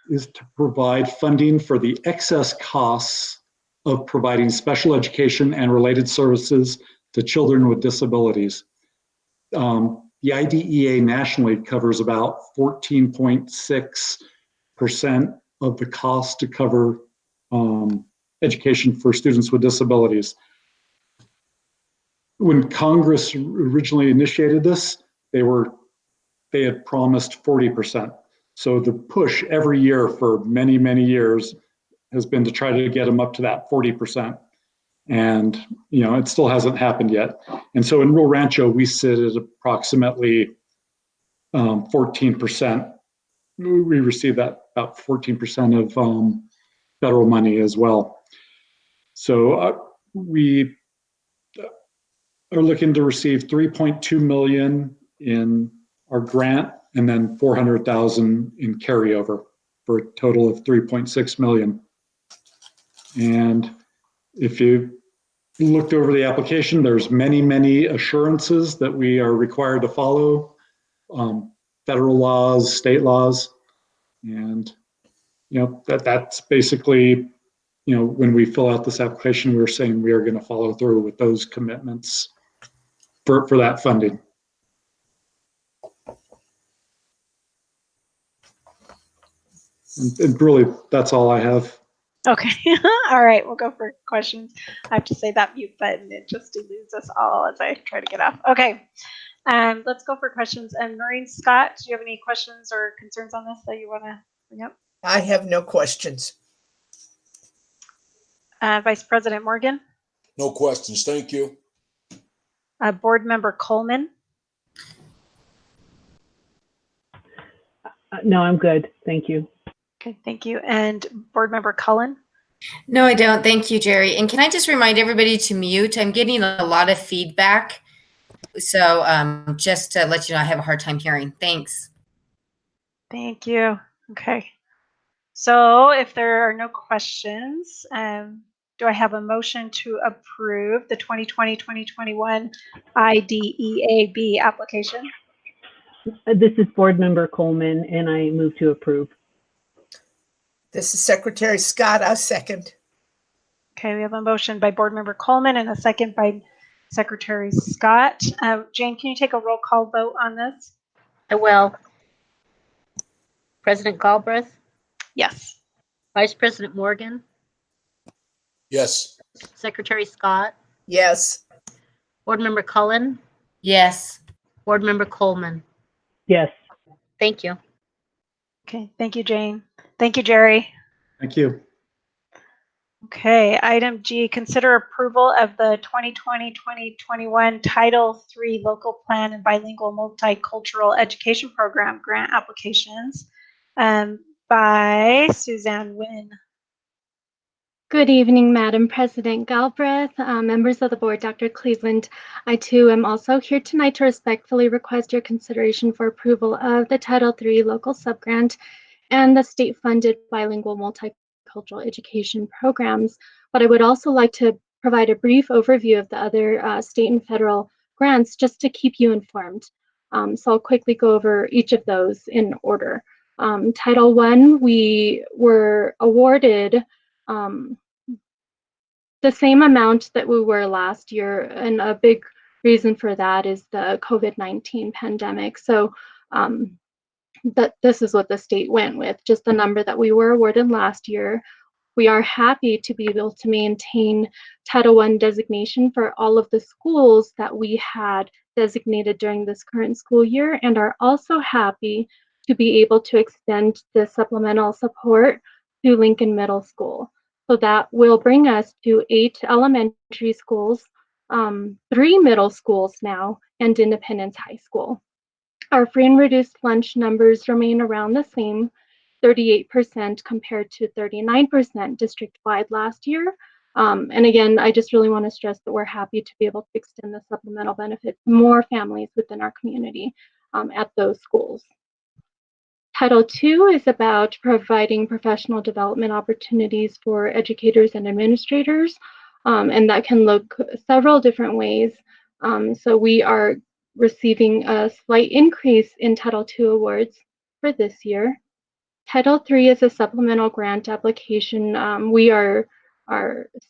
is to provide funding for the excess costs of providing special education and related services to children with disabilities. The IDEA nationally covers about 14.6% of the cost to cover education for students with disabilities. When Congress originally initiated this, they had promised 40%. So the push every year for many, many years has been to try to get them up to that 40%. And, it still hasn't happened yet. And so in rural Rancho, we sit at approximately 14%. We receive that about 14% of federal money as well. So we are looking to receive $3.2 million in our grant and then $400,000 in carryover for a total of $3.6 million. And if you looked over the application, there's many, many assurances that we are required to follow, federal laws, state laws. And, that's basically, when we fill out this application, we're saying we are going to follow through with those commitments for that funding. And really, that's all I have. Okay. All right. We'll go for questions. I have to say that mute button. It just eludes us all as I try to get off. Okay. Let's go for questions. And Maureen, Scott, do you have any questions or concerns on this that you want to bring up? I have no questions. Vice President Morgan? No questions. Thank you. Board Member Coleman? No, I'm good. Thank you. Okay, thank you. And Board Member Cullen? No, I don't. Thank you, Jerry. And can I just remind everybody to mute? I'm getting a lot of feedback. So just to let you know, I have a hard time hearing. Thanks. Thank you. Okay. So if there are no questions, do I have a motion to approve the 2020-2021 IDEAB application? This is Board Member Coleman, and I move to approve. This is Secretary Scott. I second. Okay, we have a motion by Board Member Coleman and a second by Secretary Scott. Jane, can you take a roll call vote on this? I will. President Galbraith, Yes. Vice President Morgan, Yes. Secretary Scott, Yes. Board Member Cullen, Yes. Board Member Coleman. Yes. Thank you. Okay, thank you, Jane. Thank you, Jerry. Thank you. Okay, item G, consider approval of the 2020-2021 Title III Local Plan and Bilingual Multicultural Education Program grant applications by Suzanne Wynn. Good evening, Madam President Galbraith, members of the board, Dr. Cleveland. I too am also here tonight to respectfully request your consideration for approval of the Title III local subgrant and the state-funded bilingual multicultural education programs. But I would also like to provide a brief overview of the other state and federal grants just to keep you informed. So I'll quickly go over each of those in order. Title I, we were awarded the same amount that we were last year, and a big reason for that is the COVID-19 pandemic. So this is what the state went with, just the number that we were awarded last year. We are happy to be able to maintain Title I designation for all of the schools that we had designated during this current school year, and are also happy to be able to extend the supplemental support to Lincoln Middle School. So that will bring us to 8 elementary schools, 3 middle schools now, and Independence High School. Our free and reduced lunch numbers remain around the same, 38% compared to 39% district-wide last year. And again, I just really want to stress that we're happy to be able to extend the supplemental benefit to more families within our community at those schools. Title II is about providing professional development opportunities for educators and administrators, and that can look several different ways. So we are receiving a slight increase in Title II awards for this year. Title III is a supplemental grant application. We are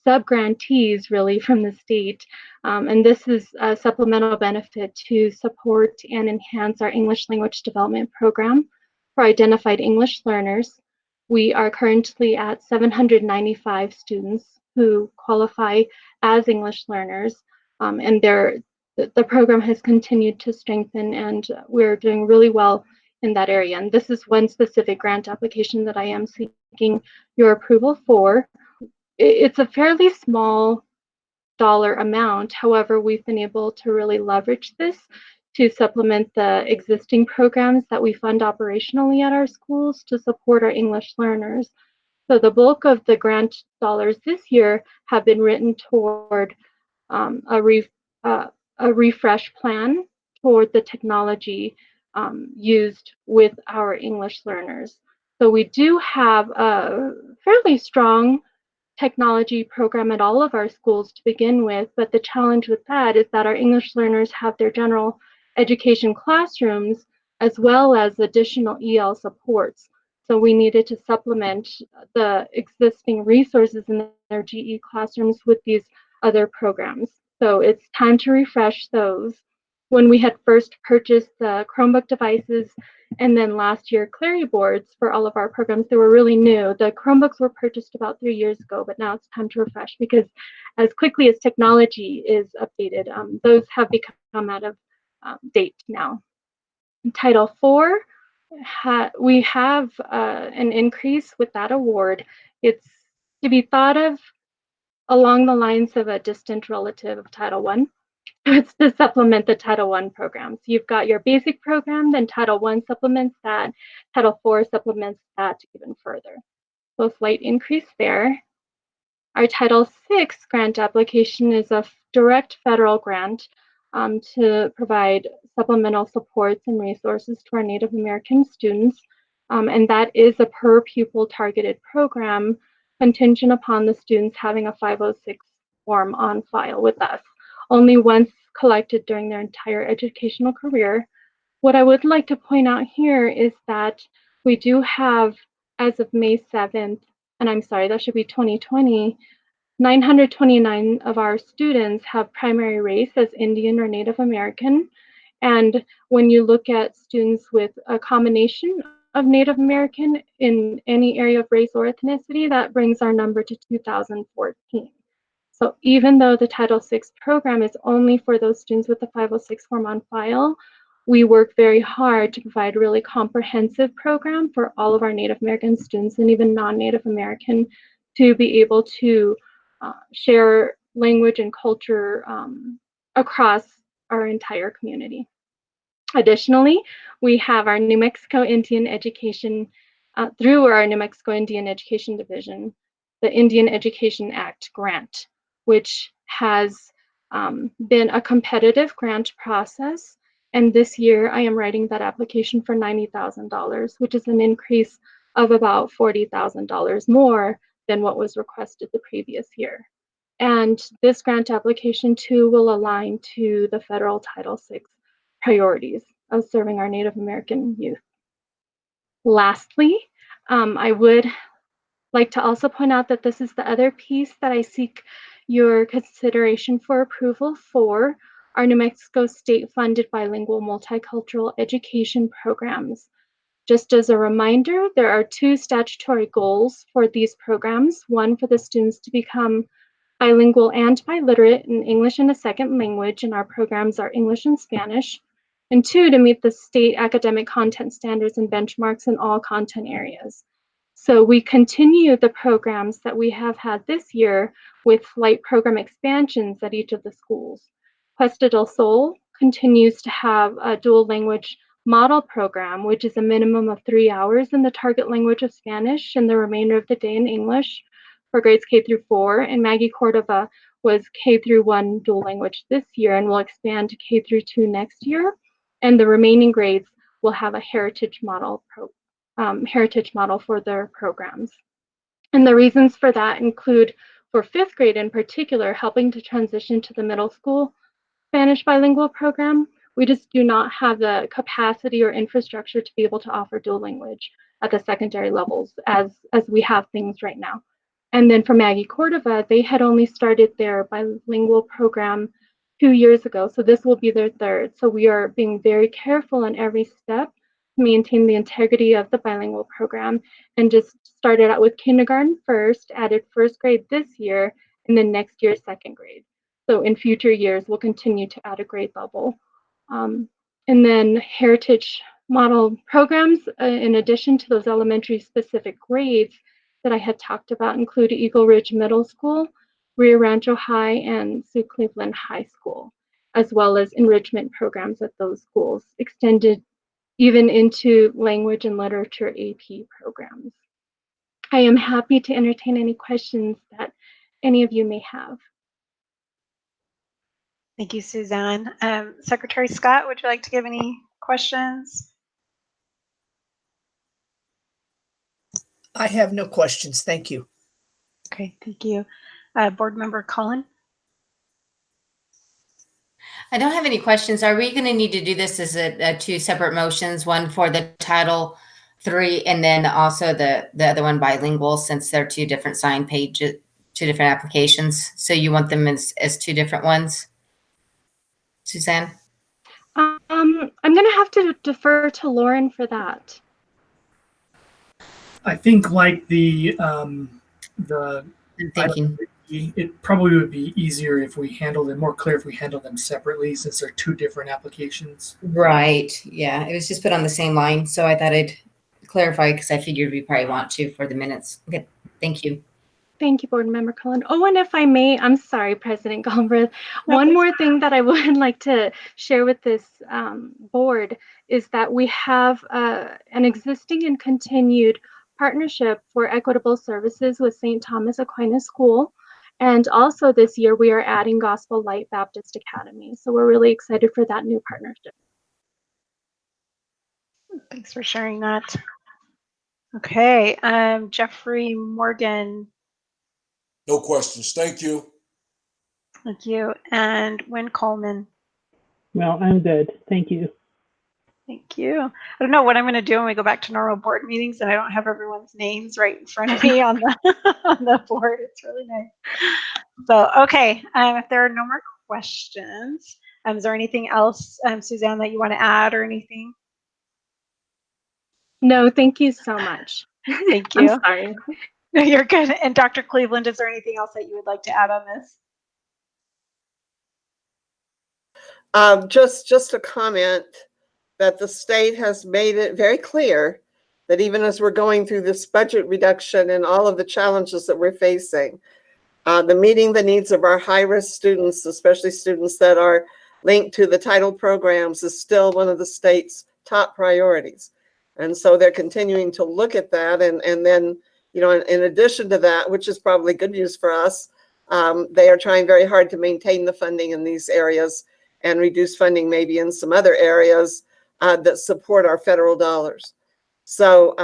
sub-grantees really from the state, and this is a supplemental benefit to support and enhance our English language development program for identified English learners. We are currently at 795 students who qualify as English learners, and the program has continued to strengthen, and we're doing really well in that area. And this is one specific grant application that I am seeking your approval for. It's a fairly small dollar amount. However, we've been able to really leverage this to supplement the existing programs that we fund operationally at our schools to support our English learners. So the bulk of the grant dollars this year have been written toward a refresh plan toward the technology used with our English learners. So we do have a fairly strong technology program at all of our schools to begin with, but the challenge with that is that our English learners have their general education classrooms as well as additional EL supports. So we needed to supplement the existing resources in their GE classrooms with these other programs. So it's time to refresh those. When we had first purchased the Chromebook devices and then last year Clary boards for all of our programs, they were really new. The Chromebooks were purchased about 3 years ago, but now it's time to refresh because as quickly as technology is updated, those have become out of date now. In Title IV, we have an increase with that award. It's to be thought of along the lines of a distant relative of Title I. It's to supplement the Title I program. So you've got your basic program, then Title I supplements that, Title IV supplements that even further. So a slight increase there. Our Title VI grant application is a direct federal grant. to provide supplemental supports and resources to our Native American students. And that is a per pupil targeted program contingent upon the students having a 506 form on file with us, only once collected during their entire educational career. What I would like to point out here is that we do have, as of May 7th, and I'm sorry, that should be 2020, 929 of our students have primary race as Indian or Native American. And when you look at students with a combination of Native American in any area of race or ethnicity, that brings our number to 2014. So even though the Title VI program is only for those students with the 506 form on file, we work very hard to provide a really comprehensive program for all of our Native American students and even non-Native American to be able to share language and culture across our entire community. Additionally, we have our New Mexico Indian Education, through our New Mexico Indian Education Division, the Indian Education Act grant, which has been a competitive grant process. And this year I am writing that application for $90,000, which is an increase of about $40,000 more than what was requested the previous year. And this grant application too will align to the federal Title VI priorities of serving our Native American youth. Lastly, I would like to also point out that this is the other piece that I seek your consideration for approval for our New Mexico state-funded bilingual multicultural education programs. Just as a reminder, there are two statutory goals for these programs. One, for the students to become bilingual and biliterate in English and a second language, and our programs are English and Spanish. And two, to meet the state academic content standards and benchmarks in all content areas. So we continue the programs that we have had this year with light program expansions at each of the schools. Cuesta del Sol continues to have a dual language model program, which is a minimum of 3 hours in the target language of Spanish and the remainder of the day in English for grades K through 4. And Maggie Cordova was K through 1 dual language this year and will expand to K through 2 next year. And the remaining grades will have a heritage model for their programs. And the reasons for that include, for 5th grade in particular, helping to transition to the middle school Spanish bilingual program. We just do not have the capacity or infrastructure to be able to offer dual language at the secondary levels as we have things right now. And then for Maggie Cordova, they had only started their bilingual program 2 years ago, so this will be their 3rd. So we are being very careful in every step to maintain the integrity of the bilingual program, and just started out with kindergarten first, added 1st grade this year, and then next year 2nd grade. So in future years, we'll continue to add a grade level. And then heritage model programs, in addition to those elementary specific grades that I had talked about, include Eagle Ridge Middle School, Rancho High, and Sioux Cleveland High School, as well as enrichment programs at those schools, extended even into language and literature AP programs. I am happy to entertain any questions that any of you may have. Thank you, Suzanne. Secretary Scott, would you like to give any questions? I have no questions. Thank you. Okay, thank you. Board Member Cullen? I don't have any questions. Are we going to need to do this as a 2 separate motions, one for the Title III and then also the other one bilingual, since they're 2 different sign pages, 2 different applications? So you want them as 2 different ones? Suzanne? I'm going to have to defer to Lauren for that. I think like the it probably would be easier if we handled it, more clear if we handled them separately, since they're 2 different applications. Right. Yeah. It was just put on the same line. So I thought I'd clarify because I figured we probably want to for the minutes. Okay. Thank you. Thank you, Board Member Cullen. Oh, and if I may, I'm sorry, President Galbraith. One more thing that I would like to share with this board is that we have an existing and continued partnership for equitable services with St. Thomas Aquinas School. And also this year, we are adding Gospel Light Baptist Academy. So we're really excited for that new partnership. Thanks for sharing that. Okay, Jeffrey Morgan. No questions. Thank you. Thank you. And Wynn Coleman. Well, I'm good. Thank you. Thank you. I don't know what I'm going to do when we go back to normal board meetings and I don't have everyone's names right in front of me on the on the board. It's really nice. So, okay, if there are no more questions, is there anything else, Suzanne, that you want to add or anything? No, thank you so much. Thank you. I'm sorry. No, you're good. And Dr. Cleveland, is there anything else that you would like to add on this? Just a comment that the state has made it very clear that even as we're going through this budget reduction and all of the challenges that we're facing, the meeting the needs of our high-risk students, especially students that are linked to the title programs, is still one of the state's top priorities. And so they're continuing to look at that. And then, you know, in addition to that, which is probably good news for us, they are trying very hard to maintain the funding in these areas and reduce funding maybe in some other areas that support our federal dollars. So,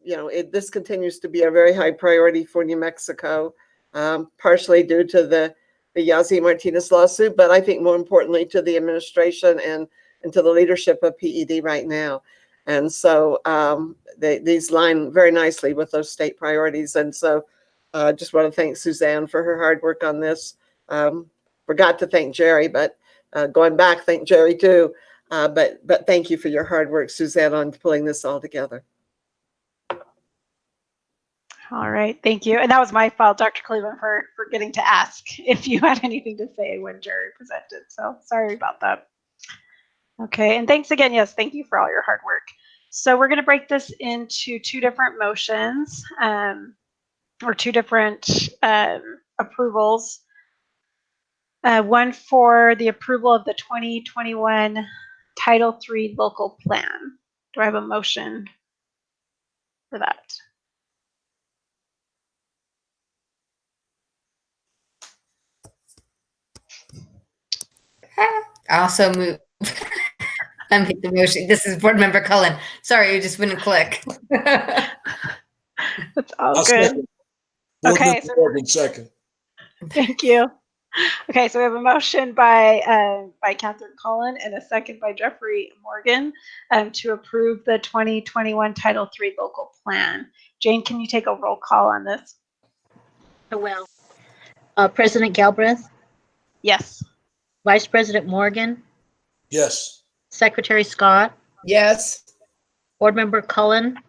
you know, this continues to be a very high priority for New Mexico, partially due to the Yazzie Martinez lawsuit, but I think more importantly to the administration and to the leadership of PED right now. And so these line very nicely with those state priorities. And so I just want to thank Suzanne for her hard work on this. Forgot to thank Jerry, but going back, thank Jerry too. But thank you for your hard work, Suzanne, on pulling this all together. All right, thank you. And that was my fault, Dr. Cleveland, for forgetting to ask if you had anything to say when Jerry presented. So sorry about that. Okay, and thanks again. Yes, thank you for all your hard work. So we're going to break this into two different motions or two different approvals. One for the approval of the 2021 Title III local plan. Do I have a motion for that? I also move. I make the motion. This is Board Member Cullen. Sorry, it just wouldn't click. That's all I'll good. second. Board Okay. Member Morgan, second. Thank you. Okay, so we have a motion by Catherine Cullen and a second by Jeffrey Morgan to approve the 2021 Title III local plan. Jane, can you take a roll call on this? I will. President Galbraith, Yes. Vice President Morgan, Yes. Secretary Scott, Yes. Board Member Cullen,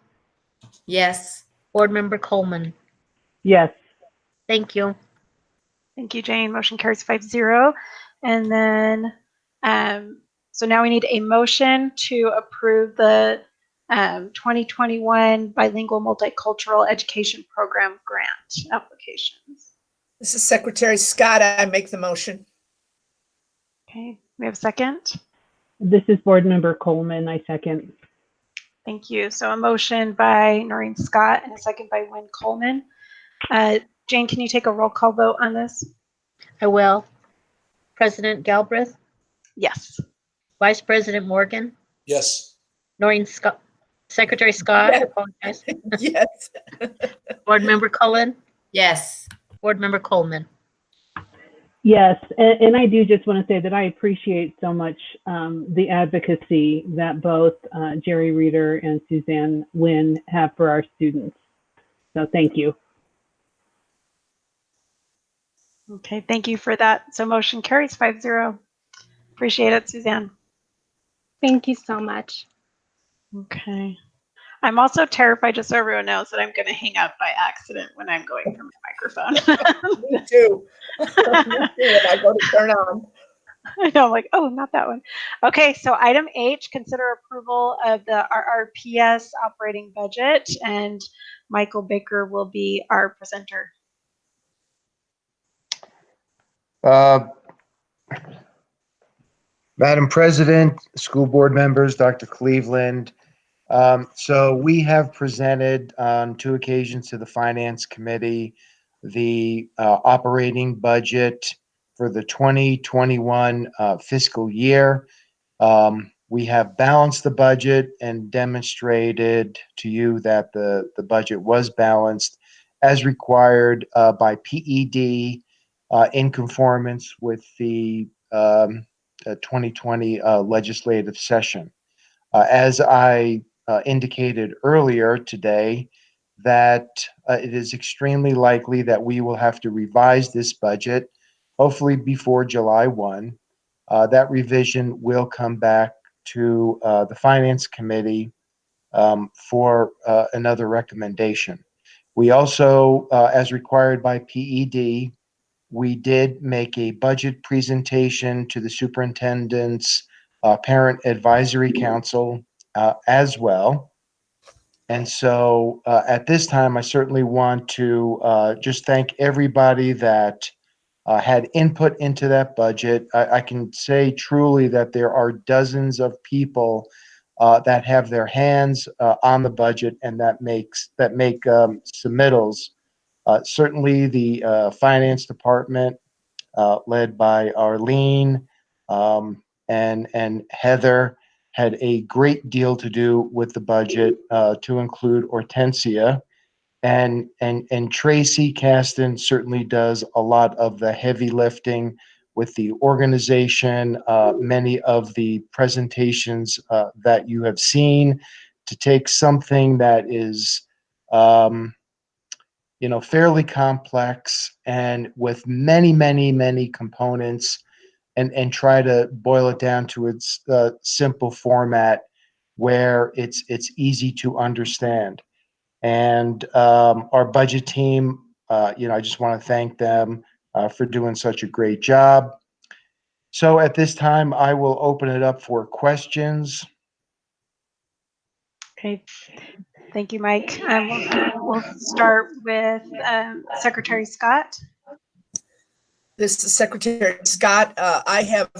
Yes. Board Member Coleman. Yes. Thank you. Thank you, Jane. Motion carries 5-0. And then, so now we need a motion to approve the 2021 Bilingual Multicultural Education Program grant applications. This is Secretary Scott. I make the motion. Okay, we have a second. This is Board Member Coleman. I second. Thank you. So a motion by Noreen Scott and a second by Wynn Coleman. Jane, can you take a roll call vote on this? I will. President Galbraith, Yes. Vice President Morgan, Yes. Noreen Scott, Secretary Scott, Yes. I apologize. Yes. Board Member Cullen, Yes. Board Member Coleman. Yes, and I do just want to say that I appreciate so much the advocacy that both Jerry Reeder and Suzanne Wynn have for our students. So thank you. Okay, thank you for that. So motion carries 5-0. Appreciate it, Suzanne. Thank you so much. Okay. I'm also terrified, just so everyone knows, that I'm going to hang up by accident when I'm going from my microphone. Me too. Me too. When I go to turn on. I know, I'm like, oh, not that one. Okay, so item H, consider approval of the RRPS operating budget, and Michael Baker will be our presenter. Madam President, school board members, Dr. Cleveland. So we have presented on 2 occasions to the Finance Committee the operating budget for the 2021 fiscal year. We have balanced the budget and demonstrated to you that the budget was balanced as required by PED in conformance with the 2020 legislative session. As I indicated earlier today, that it is extremely likely that we will have to revise this budget, hopefully before July 1. That revision will come back to the Finance Committee for another recommendation. We also, as required by PED, we did make a budget presentation to the Superintendent's Parent Advisory Council as well. And so at this time, I certainly want to just thank everybody that had input into that budget. I can say truly that there are dozens of people that have their hands on the budget and that make submittals. Certainly the finance department, led by Arlene and Heather, had a great deal to do with the budget, to include Hortensia. And Tracy Caston certainly does a lot of the heavy lifting with the organization, many of the presentations that you have seen, to take something that is fairly complex and with many components, and try to boil it down to its simple format where it's easy to understand. And our budget team, I just want to thank them for doing such a great job. So at this time, I will open it up for questions. Okay, thank you, Mike. We'll start with Secretary Scott. This is Secretary Scott. I have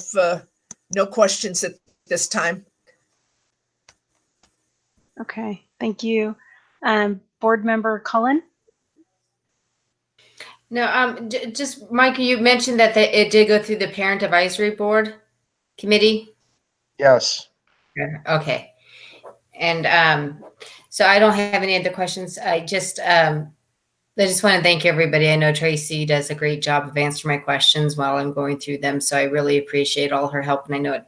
no questions at this time. Okay, thank you. Board Member Cullen? No, just Mike, you mentioned that it did go through the Parent Advisory Board Committee. Yes. Okay. And so I don't have any other questions. I just want to thank everybody. I know Tracy does a great job of answering my questions while I'm going through them. So I really appreciate all her help. And I know it,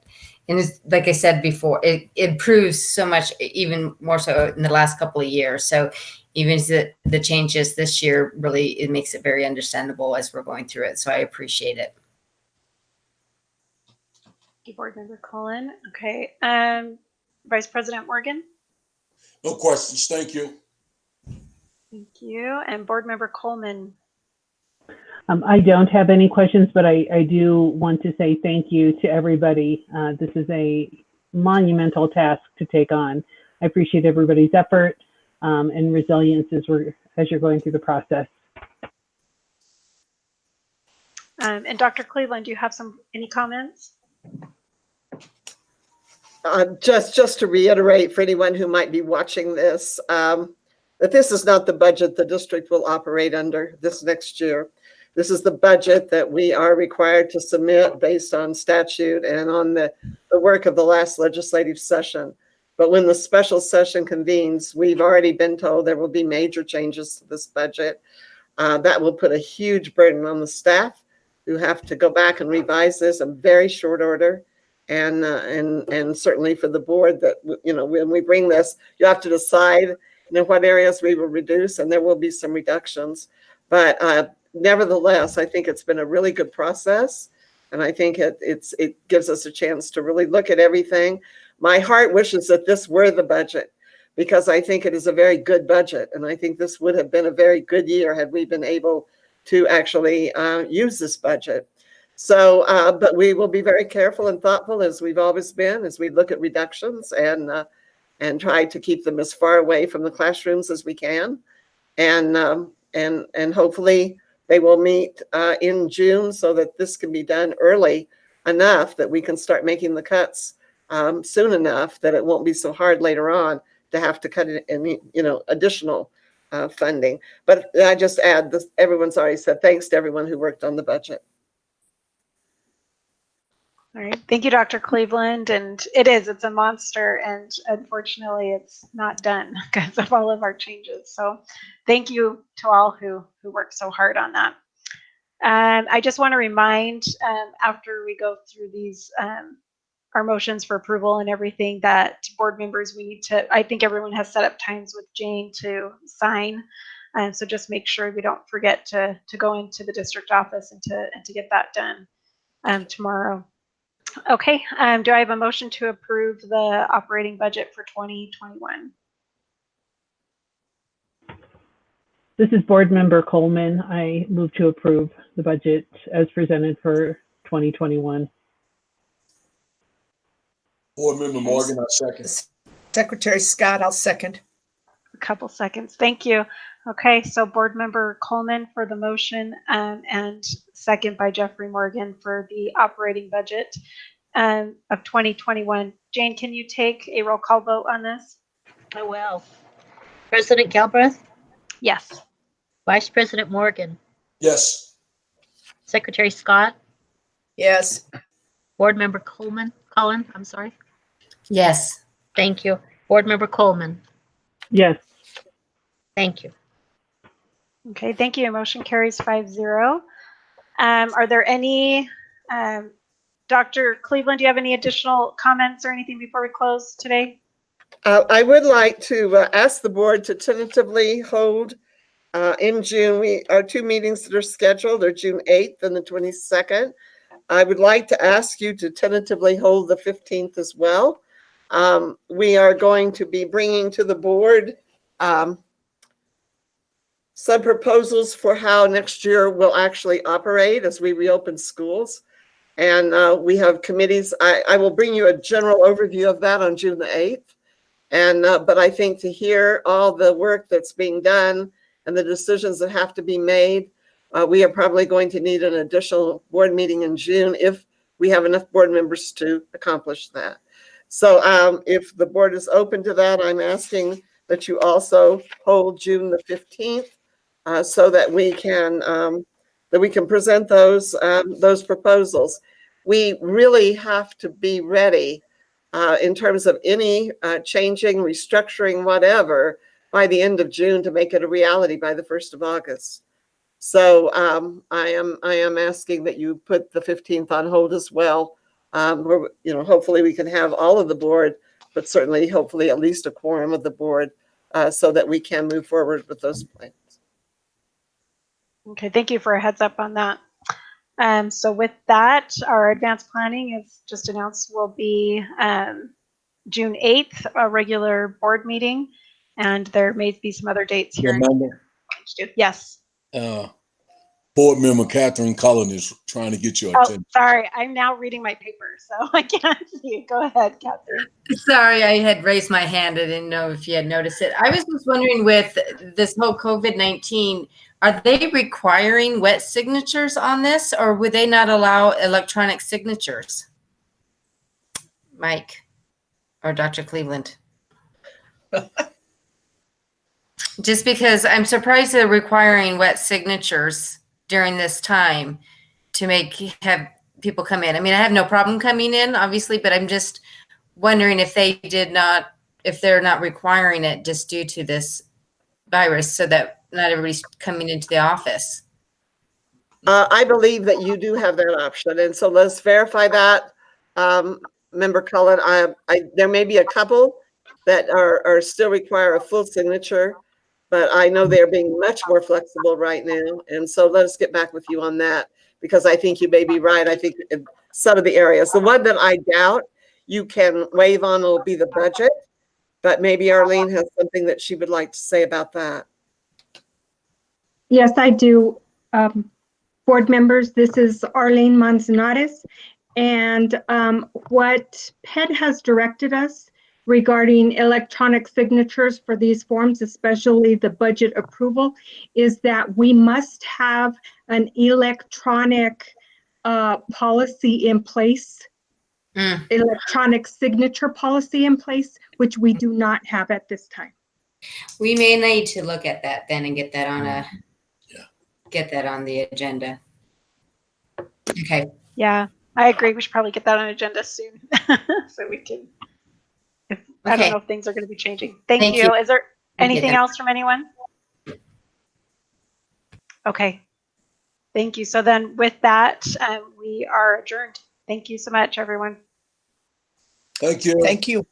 and it's, like I said before, it improves so much, even more so in the last couple of years. So even the changes this year, really, it makes it very understandable as we're going through it. So I appreciate it. Thank you, Board Member Cullen. Okay. Vice President Morgan? No questions. Thank you. Thank you. And Board Member Coleman? I don't have any questions, but I do want to say thank you to everybody. This is a monumental task to take on. I appreciate everybody's effort and resilience as you're going through the process. And Dr. Cleveland, do you have any comments? Just to reiterate for anyone who might be watching this, that this is not the budget the district will operate under this next year. This is the budget that we are required to submit based on statute and on the work of the last legislative session. But when the special session convenes, we've already been told there will be major changes to this budget. That will put a huge burden on the staff who have to go back and revise this in very short order. And certainly for the board that, when we bring this, you have to decide, what areas we will reduce, and there will be some reductions. But nevertheless, I think it's been a really good process. And I think it gives us a chance to really look at everything. My heart wishes that this were the budget, because I think it is a very good budget. And I think this would have been a very good year had we been able to actually use this budget. So, but we will be very careful and thoughtful, as we've always been, as we look at reductions and try to keep them as far away from the classrooms as we can. And hopefully they will meet in June so that this can be done early enough that we can start making the cuts soon enough that it won't be so hard later on to have to cut in, additional funding. But I just add this, everyone's already said thanks to everyone who worked on the budget. All right. Thank you, Dr. Cleveland. And it's a monster. And unfortunately, it's not done because of all of our changes. So thank you to all who worked so hard on that. I just want to remind, after we go through these, our motions for approval and everything, that board members, we need to, I think everyone has set up times with Jane to sign. So just make sure we don't forget to go into the district office and to get that done tomorrow. Okay, do I have a motion to approve the operating budget for 2021? This is Board Member Coleman. I move to approve the budget as presented for 2021. Board Member Morgan, I second. Secretary Scott, I'll second. A couple seconds. Thank you. Okay, so Board Member Coleman for the motion, and second by Jeffrey Morgan for the operating budget of 2021. Jane, can you take a roll call vote on this? I will. President Galbraith? Yes. Vice President Morgan? Yes. Secretary Scott? Yes. Board Member Cullen, I'm sorry. Yes. Thank you. Board Member Coleman? Yes. Thank you. Okay, thank you. Motion carries 5-0. Are there any, Dr. Cleveland, do you have any additional comments or anything before we close today? I would like to ask the board to tentatively hold in June. Our two meetings that are scheduled are June 8th and the 22nd. I would like to ask you to tentatively hold the 15th as well. We are going to be bringing to the board some proposals for how next year will actually operate as we reopen schools. And we have committees. I will bring you a general overview of that on June the 8th. And but I think to hear all the work that's being done and the decisions that have to be made, we are probably going to need an additional board meeting in June if we have enough board members to accomplish that. So if the board is open to that, I'm asking that you also hold June the 15th so that we can present those proposals. We really have to be ready in terms of any changing, restructuring, whatever, by the end of June to make it a reality by the 1st of August. So I am asking that you put the 15th on hold as well. Hopefully we can have all of the board, but certainly hopefully at least a quorum of the board so that we can move forward with those plans. Okay, thank you for a heads up on that. So with that, our advanced planning is just announced will be June 8th, a regular board meeting, and there may be some other dates here. Yes. Board Member Catherine Cullen is trying to get your attention. Sorry, I'm now reading my paper, so I can't see you. Go ahead, Catherine. Sorry, I had raised my hand. I didn't know if you had noticed it. I was just wondering, with this whole COVID-19, are they requiring wet signatures on this, or would they not allow electronic signatures? Mike or Dr. Cleveland? Just because I'm surprised they're requiring wet signatures during this time to have people come in. I mean, I have no problem coming in, obviously, but I'm just wondering if they're not requiring it just due to this virus, so that not everybody's coming into the office. I believe that you do have that option, and so let's verify that. Member Cullen, there may be a couple that are still require a full signature, but I know they're being much more flexible right now, and so let us get back with you on that, because I think you may be right. I think in some of the areas, the one that I doubt you can waive on will be the budget, but maybe Arlene has something that she would like to say about that. Yes, I do. Board members, this is Arlene Manzanares, and what PED has directed us regarding electronic signatures for these forms, especially the budget approval, is that we must have an electronic policy in place, electronic signature policy in place, which we do not have at this time. We may need to look at that then and get that on Yeah. get that on the agenda. Okay. Yeah, I agree. We should probably get that on agenda soon so we can. I don't Okay. know if things are going to be changing. Thank Thank you. you. Is there Thank you, anything then. else from anyone? Okay. Thank you. So then with that, we are adjourned. Thank you so much, everyone. Thank you. Thank you.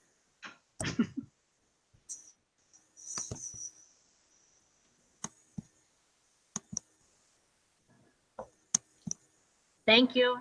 Thank you.